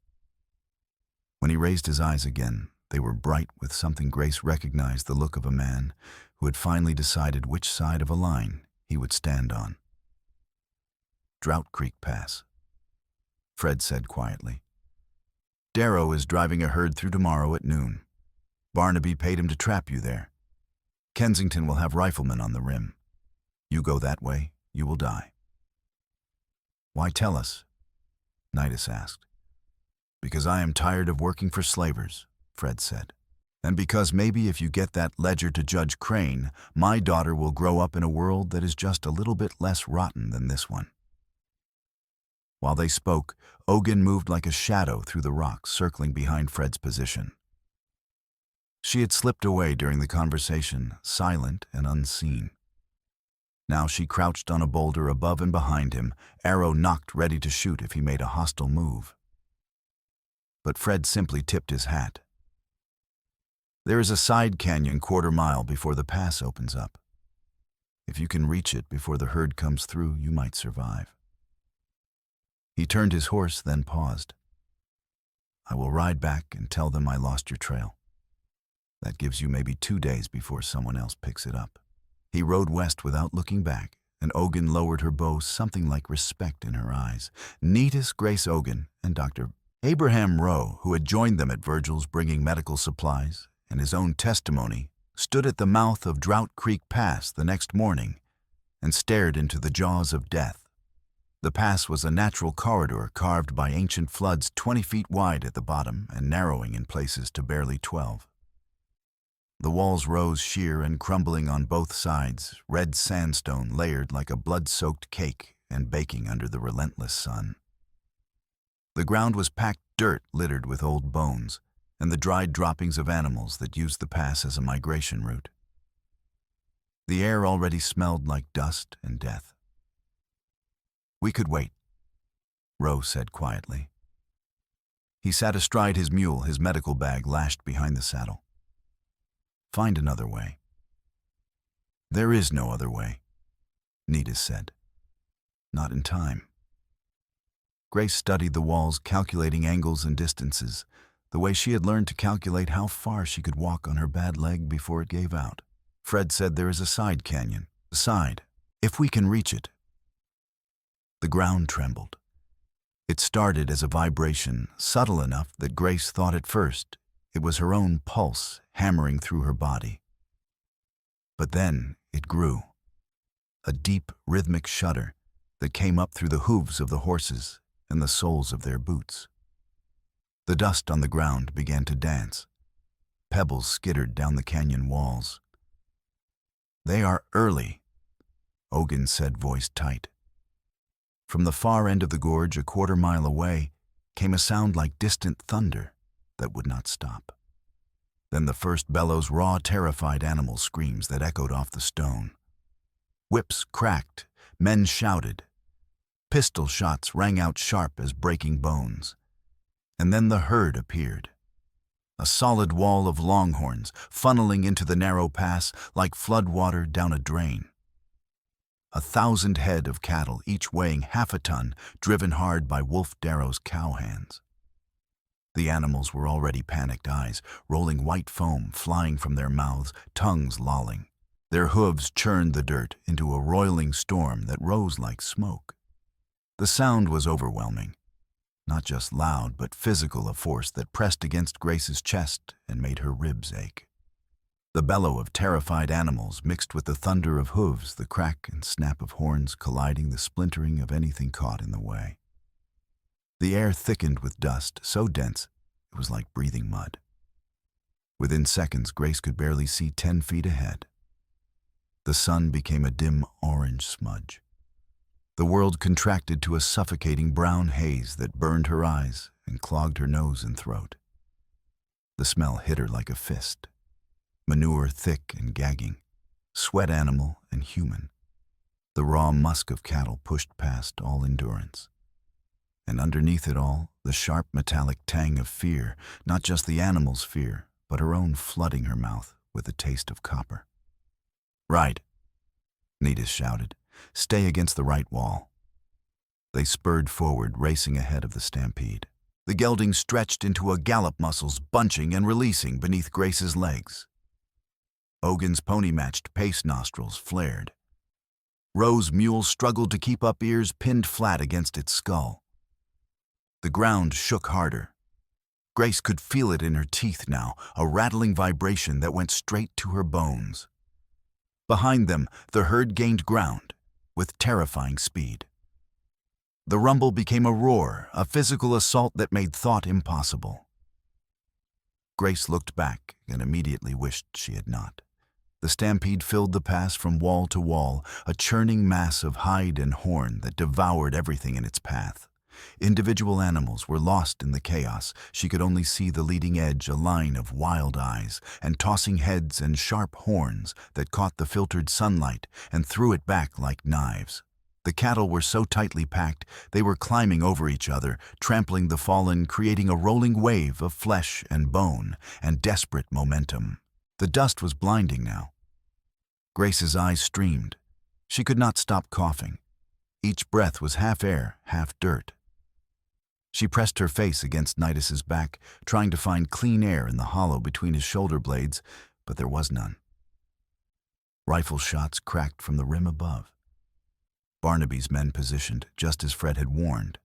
When he raised his eyes again, they were bright with something Grace recognized the look of a man who had finally decided which side of a line he would stand on. Drought Creek Pass, Fred said quietly. Darrow is driving a herd through tomorrow at noon. Barnaby paid him to trap you there. Kensington will have riflemen on the rim. You go that way, you will die. Why tell us? Nidus asked. Because I am tired of working for slavers, Fred said. And because maybe if you get that ledger to Judge Crane, my daughter will grow up in a world that is just a little bit less rotten than this one. While they spoke, Ogun moved like a shadow through the rocks, circling behind Fred's position. She had slipped away during the conversation, silent and unseen. Now she crouched on a boulder above and behind him, arrow nocked ready to shoot if he made a hostile move. But Fred simply tipped his hat. There is a side canyon quarter-mile before the pass opens up. If you can reach it before the herd comes through, you might survive. He turned his horse, then paused. I will ride back and tell them I lost your trail. That gives you maybe 2 days before someone else picks it up. He rode west without looking back, and Ogun lowered her bow, something like respect in her eyes. Neatest Grace Ogun and Dr. Abraham Rowe, who had joined them at Virgil's bringing medical supplies and his own testimony, stood at the mouth of Drought Creek Pass the next morning and stared into the jaws of death. The pass was a natural corridor carved by ancient floods 20 feet wide at the bottom and narrowing in places to barely 12. The walls rose sheer and crumbling on both sides, red sandstone layered like a blood-soaked cake and baking under the relentless sun. The ground was packed dirt littered with old bones and the dried droppings of animals that used the pass as a migration route. The air already smelled like dust and death. We could wait, Rowe said quietly. He sat astride his mule, his medical bag lashed behind the saddle. Find another way. There is no other way, Nidus said. Not in time. Grace studied the walls, calculating angles and distances, the way she had learned to calculate how far she could walk on her bad leg before it gave out. Fred said there is a side canyon. A side, if we can reach it. The ground trembled. It started as a vibration, subtle enough that Grace thought at first it was her own pulse hammering through her body. But then it grew, a deep, rhythmic shudder that came up through the hooves of the horses and the soles of their boots. The dust on the ground began to dance. Pebbles skittered down the canyon walls. They are early, Ogun said, voice tight. From the far end of the gorge, a quarter-mile away, came a sound like distant thunder that would not stop. Then the first bellows, raw, terrified animal screams that echoed off the stone. Whips cracked, men shouted. Pistol shots rang out sharp as breaking bones. And then the herd appeared. A solid wall of longhorns funneling into the narrow pass like flood water down a drain. 1,000 head of cattle, each weighing half a ton, driven hard by Wolf Darrow's cow hands. The animals were already panicked eyes, rolling white foam flying from their mouths, tongues lolling. Their hooves churned the dirt into a roiling storm that rose like smoke. The sound was overwhelming, not just loud but physical, a force that pressed against Grace's chest and made her ribs ache. The bellow of terrified animals mixed with the thunder of hooves, the crack and snap of horns colliding, the splintering of anything caught in the way. The air thickened with dust, so dense it was like breathing mud. Within seconds, Grace could barely see 10 feet ahead. The sun became a dim orange smudge. The world contracted to a suffocating brown haze that burned her eyes and clogged her nose and throat. The smell hit her like a fist. Manure thick and gagging, sweat animal and human. The raw musk of cattle pushed past all endurance. And underneath it all, the sharp metallic tang of fear, not just the animal's fear, but her own flooding her mouth with the taste of copper. "Right," Nidis shouted. "Stay against the right wall." They spurred forward, racing ahead of the stampede. The gelding stretched into a gallop, muscles bunching and releasing beneath Grace's legs. Ogun's pony-matched pace nostrils flared. Roe's mule struggled to keep up, ears pinned flat against its skull. The ground shook harder. Grace could feel it in her teeth now, a rattling vibration that went straight to her bones. Behind them, the herd gained ground, with terrifying speed. The rumble became a roar, a physical assault that made thought impossible. Grace looked back and immediately wished she had not. The stampede filled the pass from wall to wall, a churning mass of hide and horn that devoured everything in its path. Individual animals were lost in the chaos. She could only see the leading edge, a line of wild eyes and tossing heads and sharp horns that caught the filtered sunlight and threw it back like knives. The cattle were so tightly packed, they were climbing over each other, trampling the fallen, creating a rolling wave of flesh and bone and desperate momentum. The dust was blinding now. Grace's eyes streamed. She could not stop coughing. Each breath was half air, half dirt. She pressed her face against Nidis's back, trying to find clean air in the hollow between his shoulder blades, but there was none. Rifle shots cracked from the rim above. Barnaby's men positioned, just as Fred had warned.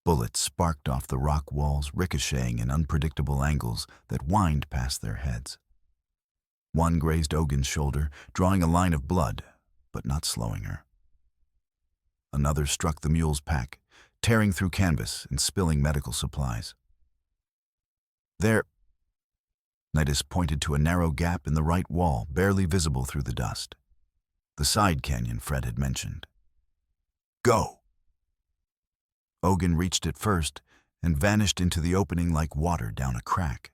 Bullets sparked off the rock walls, ricocheting in unpredictable angles that whined past their heads. One grazed Ogun's shoulder, drawing a line of blood, but not slowing her. Another struck the mule's pack, tearing through canvas and spilling medical supplies. "There," Nidis pointed to a narrow gap in the right wall, barely visible through the dust. The side canyon Fred had mentioned. "Go!" Ogun reached it first and vanished into the opening like water down a crack.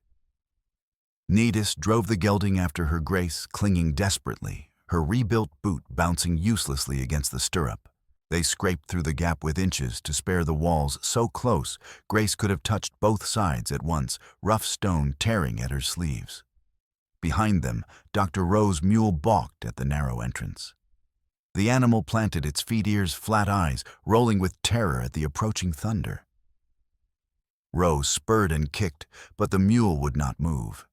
Nidis drove the gelding after her, Grace clinging desperately, her rebuilt boot bouncing uselessly against the stirrup. They scraped through the gap with inches to spare the walls so close Grace could have touched both sides at once, rough stone tearing at her sleeves. Behind them, Dr. Roe's mule balked at the narrow entrance. The animal planted its feet, ears, flat eyes, rolling with terror at the approaching thunder. Roe spurred and kicked, but the mule would not move.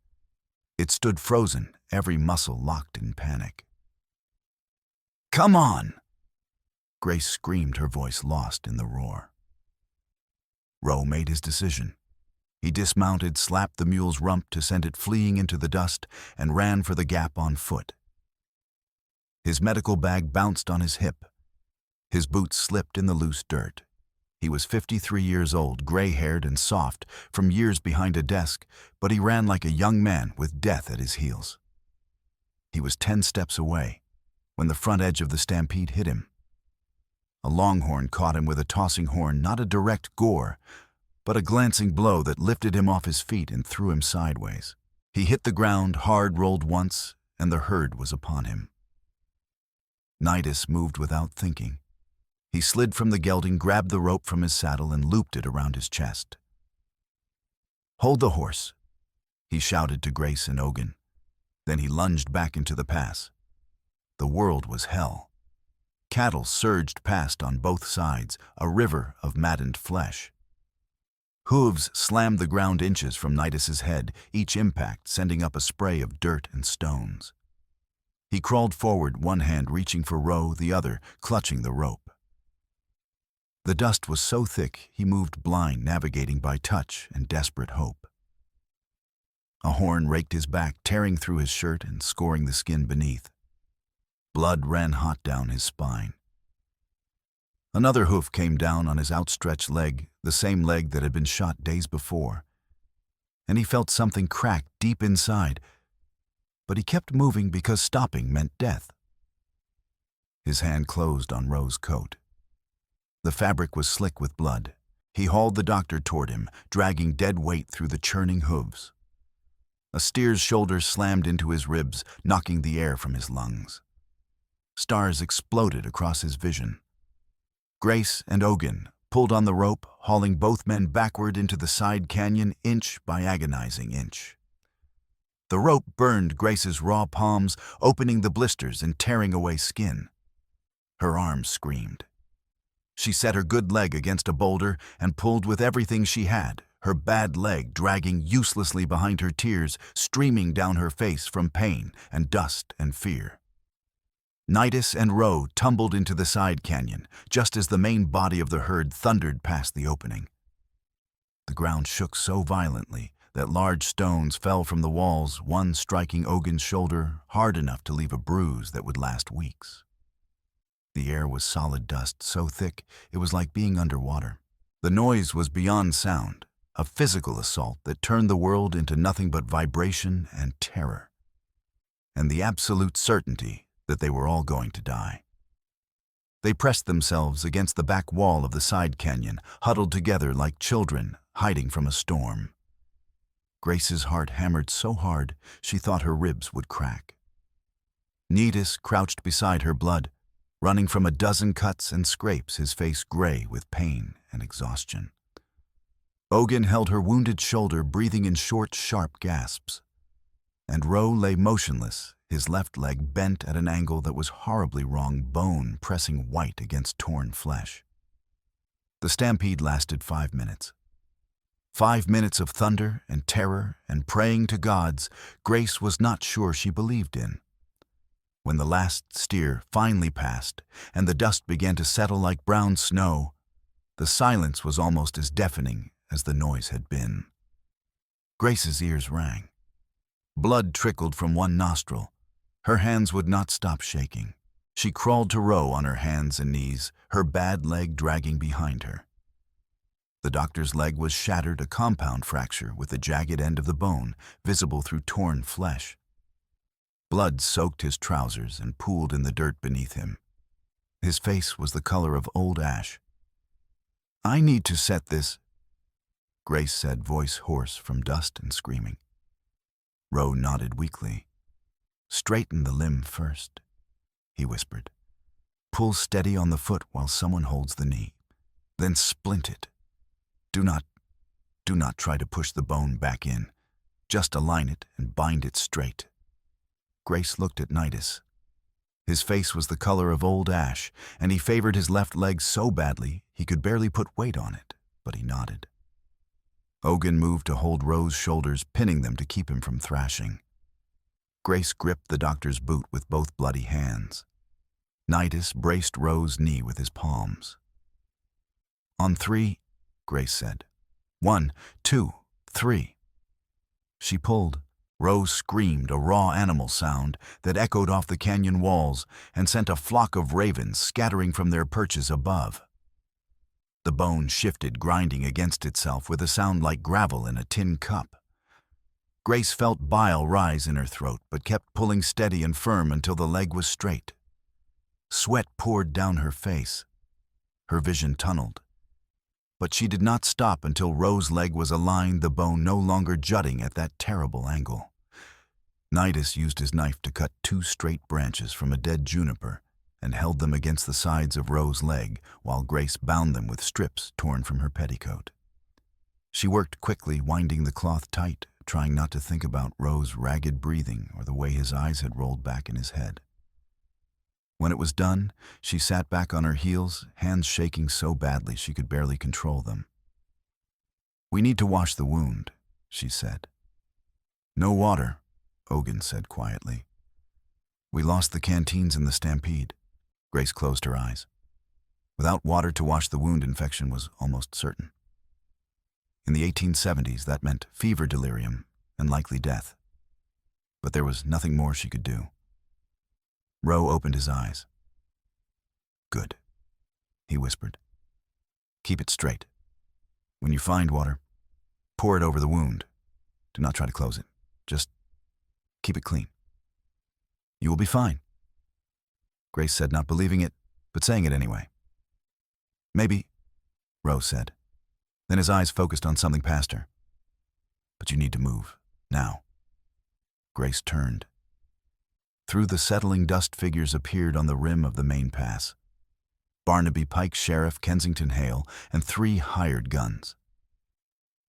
It stood frozen, every muscle locked in panic. "Come on!" Grace screamed, her voice lost in the roar. Roe made his decision. He dismounted, slapped the mule's rump to send it fleeing into the dust, and ran for the gap on foot. His medical bag bounced on his hip. His boots slipped in the loose dirt. He was 53 years old, gray-haired and soft, from years behind a desk, but he ran like a young man with death at his heels. He was 10 steps away when the front edge of the stampede hit him. A longhorn caught him with a tossing horn, not a direct gore, but a glancing blow that lifted him off his feet and threw him sideways. He hit the ground hard, rolled once, and the herd was upon him. Nidis moved without thinking. He slid from the gelding, grabbed the rope from his saddle, and looped it around his chest. "Hold the horse," he shouted to Grace and Ogun. Then he lunged back into the pass. The world was hell. Cattle surged past on both sides, a river of maddened flesh. Hooves slammed the ground inches from Nidis's head, each impact sending up a spray of dirt and stones. He crawled forward, one hand reaching for Roe, the other clutching the rope. The dust was so thick he moved blind, navigating by touch and desperate hope. A horn raked his back, tearing through his shirt and scoring the skin beneath. Blood ran hot down his spine. Another hoof came down on his outstretched leg, the same leg that had been shot days before, and he felt something crack deep inside, but he kept moving because stopping meant death. His hand closed on Roe's coat. The fabric was slick with blood. He hauled the doctor toward him, dragging dead weight through the churning hooves. A steer's shoulder slammed into his ribs, knocking the air from his lungs. Stars exploded across his vision. Grace and Ogun, pulled on the rope, hauling both men backward into the side canyon inch by agonizing inch. The rope burned Grace's raw palms, opening the blisters and tearing away skin. Her arms screamed. She set her good leg against a boulder and pulled with everything she had, her bad leg dragging uselessly behind her, tears streaming down her face from pain and dust and fear. Nidus and Ro tumbled into the side canyon, just as the main body of the herd thundered past the opening. The ground shook so violently that large stones fell from the walls, one striking Ogun's shoulder hard enough to leave a bruise that would last weeks. The air was solid dust, so thick it was like being underwater. The noise was beyond sound, a physical assault that turned the world into nothing but vibration and terror, and the absolute certainty that they were all going to die. They pressed themselves against the back wall of the side canyon, huddled together like children hiding from a storm. Grace's heart hammered so hard she thought her ribs would crack. Nidus crouched beside her, blood running from a dozen cuts and scrapes, his face gray with pain and exhaustion. Ogun held her wounded shoulder, breathing in short, sharp gasps. And Ro lay motionless, his left leg bent at an angle that was horribly wrong, bone pressing white against torn flesh. The stampede lasted 5 minutes. 5 minutes of thunder and terror and praying to gods Grace was not sure she believed in. When the last steer finally passed and the dust began to settle like brown snow, the silence was almost as deafening as the noise had been. Grace's ears rang. Blood trickled from one nostril. Her hands would not stop shaking. She crawled to Ro on her hands and knees, her bad leg dragging behind her. The doctor's leg was shattered, a compound fracture with the jagged end of the bone visible through torn flesh. Blood soaked his trousers and pooled in the dirt beneath him. His face was the color of old ash. "I need to set this," Grace said, voice hoarse from dust and screaming. Ro nodded weakly. "Straighten the limb first," he whispered. "Pull steady on the foot while someone holds the knee. Then splint it. Do not try to push the bone back in. Just align it and bind it straight." Grace looked at Nidus. His face was the color of old ash, and he favored his left leg so badly he could barely put weight on it, but he nodded. Ogun moved to hold Ro's shoulders, pinning them to keep him from thrashing. Grace gripped the doctor's boot with both bloody hands. Nidus braced Ro's knee with his palms. "On 3, Grace said. 1, 2, 3. She pulled. Ro screamed, a raw animal sound that echoed off the canyon walls and sent a flock of ravens scattering from their perches above. The bone shifted, grinding against itself with a sound like gravel in a tin cup. Grace felt bile rise in her throat, but kept pulling steady and firm until the leg was straight. Sweat poured down her face. Her vision tunneled. But she did not stop until Ro's leg was aligned, the bone no longer jutting at that terrible angle. Nidus used his knife to cut 2 straight branches from a dead juniper and held them against the sides of Ro's leg while Grace bound them with strips torn from her petticoat. She worked quickly, winding the cloth tight, trying not to think about Ro's ragged breathing or the way his eyes had rolled back in his head. When it was done, she sat back on her heels, hands shaking so badly she could barely control them. "We need to wash the wound," she said. "No water," Ogun said quietly. "We lost the canteens in the stampede." Grace closed her eyes. Without water to wash the wound, infection was almost certain. In the 1870s, that meant fever, delirium, and likely death. But there was nothing more she could do. Ro opened his eyes. "Good," he whispered. "Keep it straight. When you find water, pour it over the wound. Do not try to close it. Just keep it clean. You will be fine." Grace said, not believing it, but saying it anyway. "Maybe," Ro said. Then his eyes focused on something past her. "But you need to move, now." Grace turned. Through the settling dust, figures appeared on the rim of the main pass. Barnaby Pike Sheriff Kensington Hale, and 3 hired guns.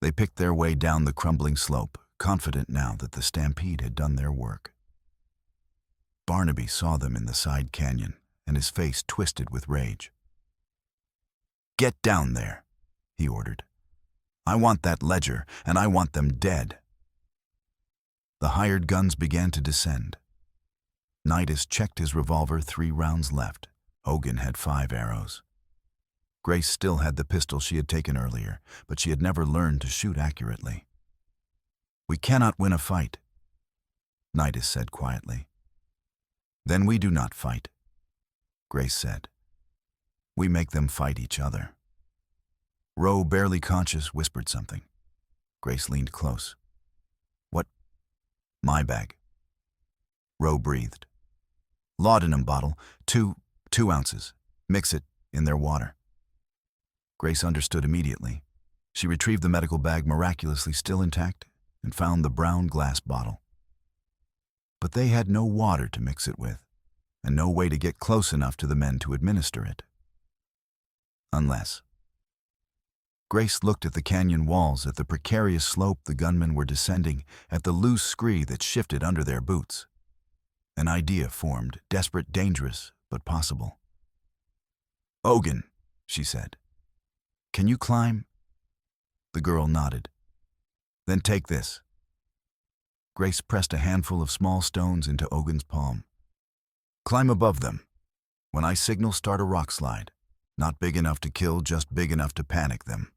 They picked their way down the crumbling slope, confident now that the stampede had done their work. Barnaby saw them in the side canyon, and his face twisted with rage. "Get down there," he ordered. "I want that ledger, and I want them dead." The hired guns began to descend. Nidus checked his revolver, 3 rounds left. Ogun had 5 arrows. Grace still had the pistol she had taken earlier, but she had never learned to shoot accurately. "We cannot win a fight," Nidus said quietly. "Then we do not fight," Grace said. "We make them fight each other." Roe, barely conscious, whispered something. Grace leaned close. "What?" "My bag." Roe breathed. "Laudanum bottle, 2 ounces. Mix it in their water." Grace understood immediately. She retrieved the medical bag, miraculously still intact, and found the brown glass bottle. But they had no water to mix it with, and no way to get close enough to the men to administer it. Unless. Grace looked at the canyon walls, at the precarious slope the gunmen were descending, at the loose scree that shifted under their boots. An idea formed, desperate, dangerous, but possible. "Ogun," she said. "Can you climb?" The girl nodded. "Then take this." Grace pressed a handful of small stones into Ogun's palm. "Climb above them. When I signal, start a rock slide. Not big enough to kill, just big enough to panic them."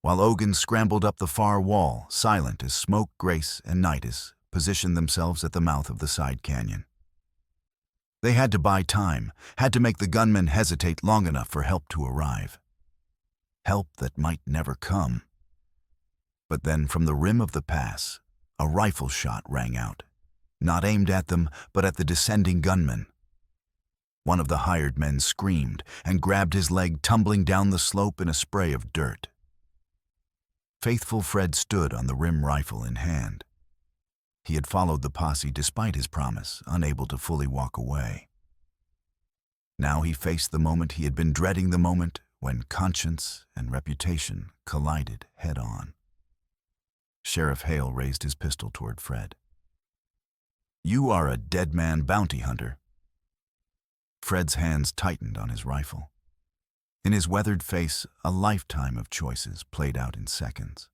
While Ogun scrambled up the far wall, silent as smoke, Grace and Nidus positioned themselves at the mouth of the side canyon. They had to buy time, had to make the gunmen hesitate long enough for help to arrive. Help that might never come. But then from the rim of the pass, a rifle shot rang out, not aimed at them, but at the descending gunmen. One of the hired men screamed and grabbed his leg, tumbling down the slope in a spray of dirt. Faithful Fred stood on the rim, rifle in hand. He had followed the posse despite his promise, unable to fully walk away. Now he faced the moment he had been dreading, the moment when conscience and reputation collided head-on. Sheriff Hale raised his pistol toward Fred. "You are a dead man bounty hunter." Fred's hands tightened on his rifle. In his weathered face, a lifetime of choices played out in seconds.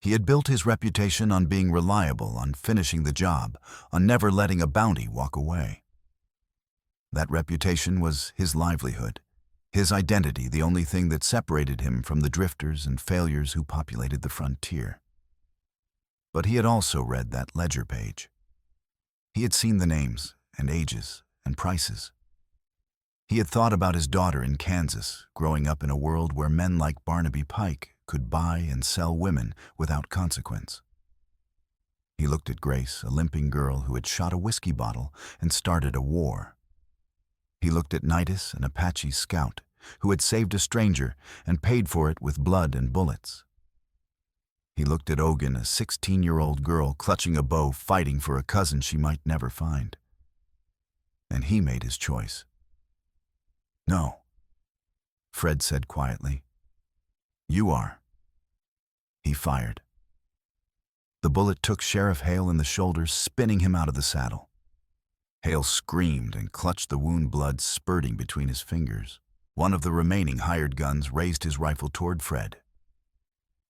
He had built his reputation on being reliable, on finishing the job, on never letting a bounty walk away. That reputation was his livelihood, his identity, the only thing that separated him from the drifters and failures who populated the frontier. But he had also read that ledger page. He had seen the names and ages and prices. He had thought about his daughter in Kansas, growing up in a world where men like Barnaby Pike could buy and sell women without consequence. He looked at Grace, a limping girl who had shot a whiskey bottle and started a war. He looked at Nidus, an Apache scout, who had saved a stranger and paid for it with blood and bullets. He looked at Ogun, a 16-year-old girl clutching a bow, fighting for a cousin she might never find. And he made his choice. "No," Fred said quietly. "You are." He fired. The bullet took Sheriff Hale in the shoulder, spinning him out of the saddle. Hale screamed and clutched the wound, blood spurting between his fingers. One of the remaining hired guns raised his rifle toward Fred.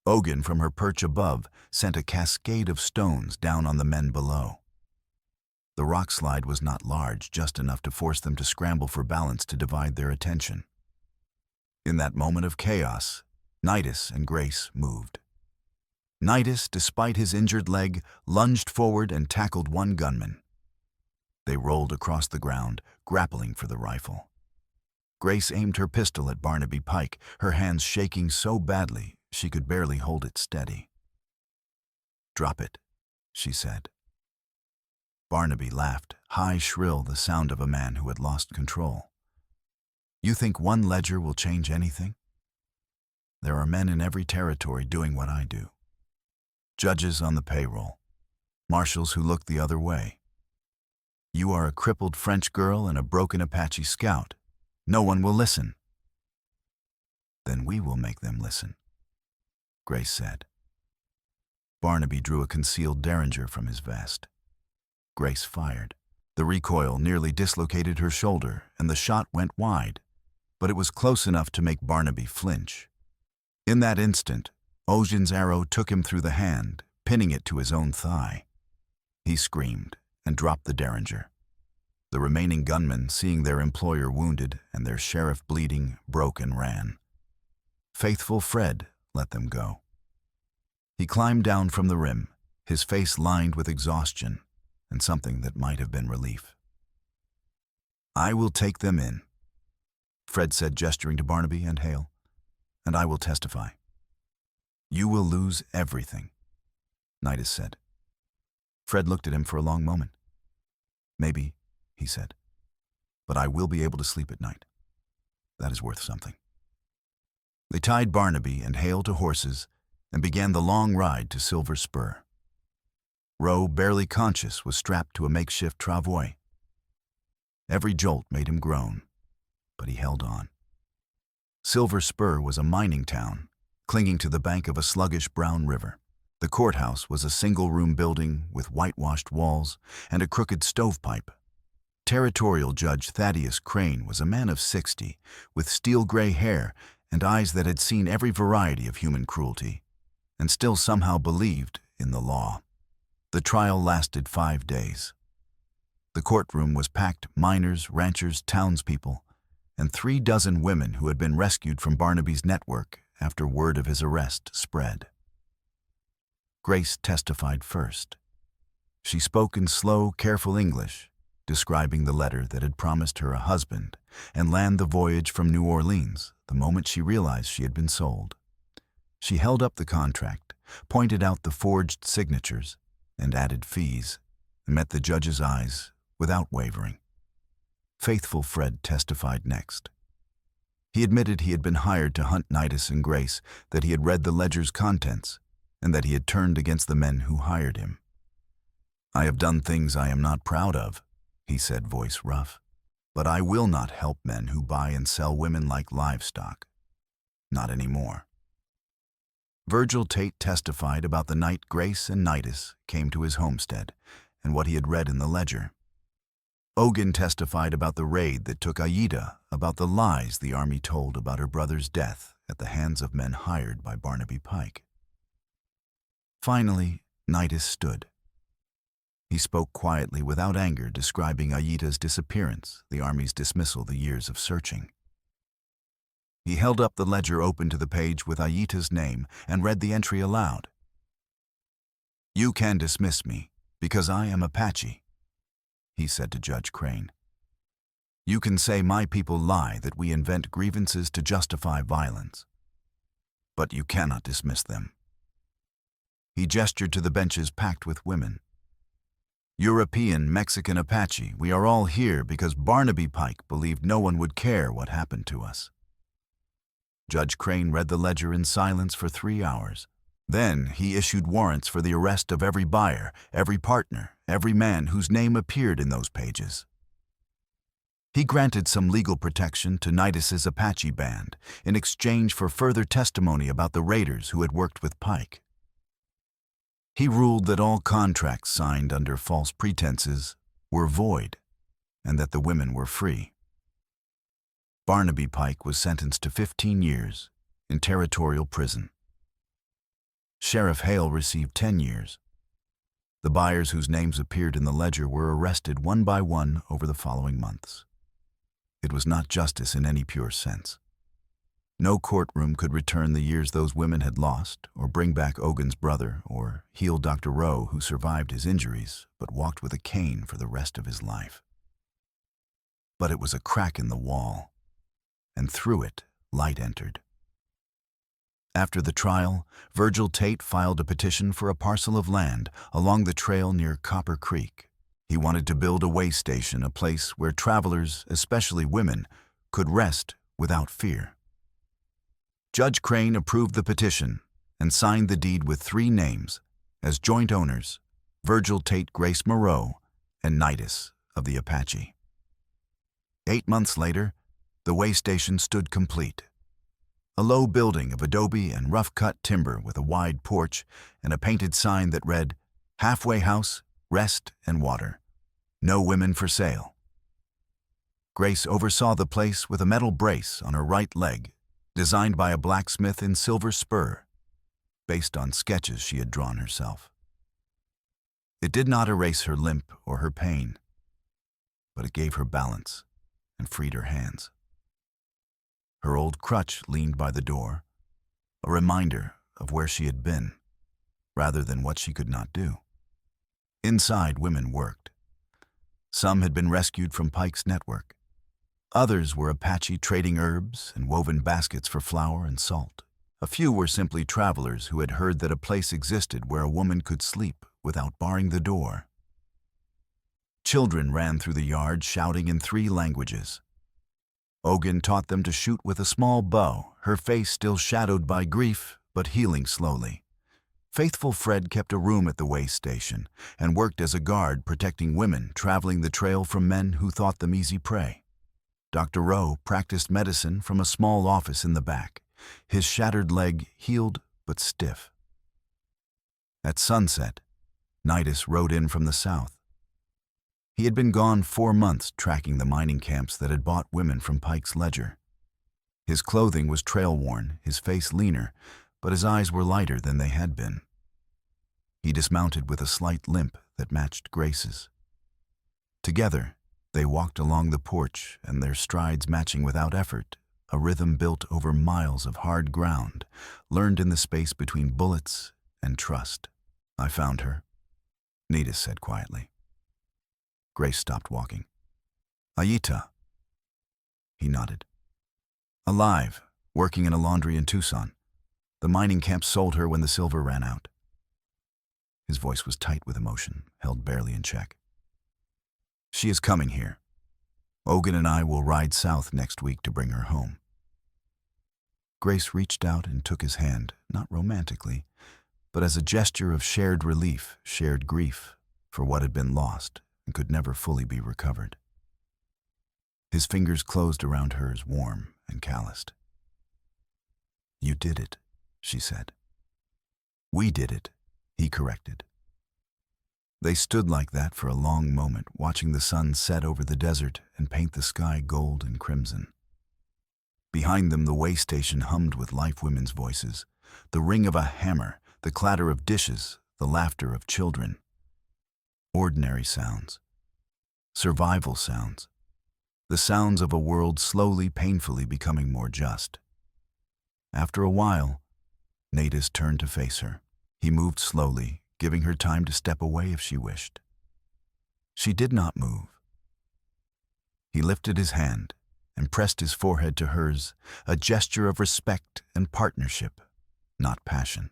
Ogun, from her perch above, sent a cascade of stones down on the men below. The rock slide was not large, just enough to force them to scramble for balance to divide their attention. In that moment of chaos, Nidus and Grace moved. Nidus, despite his injured leg, lunged forward and tackled one gunman. They rolled across the ground, grappling for the rifle. Grace aimed her pistol at Barnaby Pike, her hands shaking so badly she could barely hold it steady. "Drop it," she said. Barnaby laughed, high, shrill, the sound of a man who had lost control. "You think one ledger will change anything? There are men in every territory doing what I do. Judges on the payroll, marshals who look the other way. You are a crippled French girl and a broken Apache scout. No one will listen." "Then we will make them listen," Grace said. Barnaby drew a concealed derringer from his vest. Grace fired. The recoil nearly dislocated her shoulder, and the shot went wide, but it was close enough to make Barnaby flinch. In that instant, Ogin's arrow took him through the hand, pinning it to his own thigh. He screamed and dropped the derringer. The remaining gunmen, seeing their employer wounded and their sheriff bleeding, broke and ran. Faithful Fred let them go. He climbed down from the rim, his face lined with exhaustion and something that might have been relief. "I will take them in," Fred said, gesturing to Barnaby and Hale, "and I will testify." "You will lose everything," Nidus said. Fred looked at him for a long moment. "Maybe," he said, "but I will be able to sleep at night. That is worth something." They tied Barnaby and Hale to horses and began the long ride to Silver Spur. Rowe, barely conscious, was strapped to a makeshift travois. Every jolt made him groan, but he held on. Silver Spur was a mining town, clinging to the bank of a sluggish brown river. The courthouse was a single-room building with whitewashed walls and a crooked stovepipe. Territorial Judge Thaddeus Crane was a man of 60, with steel-gray hair and eyes that had seen every variety of human cruelty, and still somehow believed in the law. The trial lasted 5 days. The courtroom was packed miners, ranchers, townspeople, and 36 women who had been rescued from Barnaby's network after word of his arrest spread. Grace testified first. She spoke in slow, careful English, describing the letter that had promised her a husband and land the voyage from New Orleans the moment she realized she had been sold. She held up the contract, pointed out the forged signatures, and added fees, and met the judge's eyes without wavering. Faithful Fred testified next. He admitted he had been hired to hunt Nidus and Grace, that he had read the ledger's contents, and that he had turned against the men who hired him. "I have done things I am not proud of," he said, voice rough, "but I will not help men who buy and sell women like livestock. Not anymore." Virgil Tate testified about the night Grace and Nidus came to his homestead and what he had read in the ledger. Ogin testified about the raid that took Aida, about the lies the army told about her brother's death at the hands of men hired by Barnaby Pike. Finally, Nidus stood. He spoke quietly without anger, describing Aida's disappearance, the army's dismissal, the years of searching. He held up the ledger open to the page with Aida's name and read the entry aloud. "You can dismiss me, because I am Apache," he said to Judge Crane. "You can say my people lie, that we invent grievances to justify violence. But you cannot dismiss them." He gestured to the benches packed with women. "European, Mexican, Apache, we are all here because Barnaby Pike believed no one would care what happened to us." Judge Crane read the ledger in silence for 3 hours. Then he issued warrants for the arrest of every buyer, every partner, every man whose name appeared in those pages. He granted some legal protection to Nidus's Apache band in exchange for further testimony about the raiders who had worked with Pike. He ruled that all contracts signed under false pretenses were void and that the women were free. Barnaby Pike was sentenced to 15 years in territorial prison. Sheriff Hale received 10 years. The buyers whose names appeared in the ledger were arrested one by one over the following months. It was not justice in any pure sense. No courtroom could return the years those women had lost, or bring back Ogin's brother, or heal Dr. Rowe, who survived his injuries but walked with a cane for the rest of his life. But it was a crack in the wall, and through it, light entered. After the trial, Virgil Tate filed a petition for a parcel of land along the trail near Copper Creek. He wanted to build a way station, a place where travelers, especially women, could rest without fear. Judge Crane approved the petition and signed the deed with 3 names as joint owners: Virgil Tate, Grace Moreau, and Nidus of the Apache. 8 months later, The way station stood complete. A low building of adobe and rough-cut timber with a wide porch and a painted sign that read, "Halfway House, Rest and Water. No women for sale." Grace oversaw the place with a metal brace on her right leg, designed by a blacksmith in silver spur, based on sketches she had drawn herself. It did not erase her limp or her pain, but it gave her balance and freed her hands. Her old crutch leaned by the door, a reminder of where she had been, rather than what she could not do. Inside, women worked. Some had been rescued from Pike's network. Others were Apache trading herbs and woven baskets for flour and salt. A few were simply travelers who had heard that a place existed where a woman could sleep without barring the door. Children ran through the yard shouting in 3 languages. Ogun taught them to shoot with a small bow, her face still shadowed by grief, but healing slowly. Faithful Fred kept a room at the way station and worked as a guard protecting women traveling the trail from men who thought them easy prey. Dr. Rowe practiced medicine from a small office in the back, his shattered leg healed but stiff. At sunset, Nidus rode in from the south. He had been gone 4 months tracking the mining camps that had bought women from Pike's ledger. His clothing was trail-worn, his face leaner, but his eyes were lighter than they had been. He dismounted with a slight limp that matched Grace's. Together, they walked along the porch, and their strides matching without effort, a rhythm built over miles of hard ground, learned in the space between bullets and trust. "I found her," Nidus said quietly. Grace stopped walking. "Ayita." He nodded. "Alive, working in a laundry in Tucson. The mining camp sold her when the silver ran out." His voice was tight with emotion, held barely in check. "She is coming here. Ogun and I will ride south next week to bring her home." Grace reached out and took his hand, not romantically, but as a gesture of shared relief, shared grief for what had been lost and could never fully be recovered. His fingers closed around hers, warm and calloused. "You did it," she said. "We did it," he corrected. They stood like that for a long moment, watching the sun set over the desert and paint the sky gold and crimson. Behind them, the way station hummed with life women's voices, the ring of a hammer, the clatter of dishes, the laughter of children. Ordinary sounds. Survival sounds. The sounds of a world slowly, painfully becoming more just. After a while, Nidus turned to face her. He moved slowly, giving her time to step away if she wished. She did not move. He lifted his hand and pressed his forehead to hers, a gesture of respect and partnership, not passion.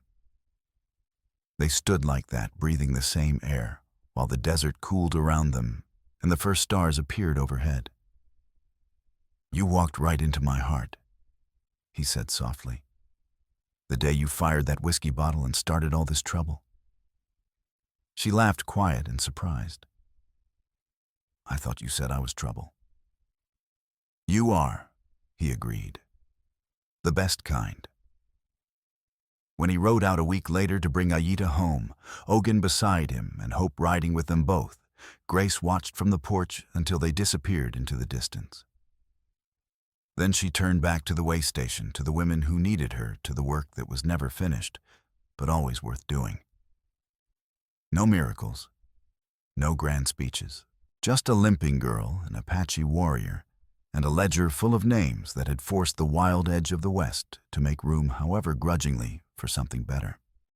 They stood like that, breathing the same air, while the desert cooled around them and the first stars appeared overhead. "You walked right into my heart," he said softly. "The day you fired that whiskey bottle and started all this trouble." She laughed, quiet and surprised. "I thought you said I was trouble." "You are," he agreed. "The best kind." When he rode out a week later to bring Ayita home, Ogun beside him and Hope riding with them both, Grace watched from the porch until they disappeared into the distance. Then she turned back to the way station, to the women who needed her, to the work that was never finished, but always worth doing. No miracles, no grand speeches, just a limping girl, an Apache warrior, and a ledger full of names that had forced the wild edge of the West to make room, however grudgingly, for something better.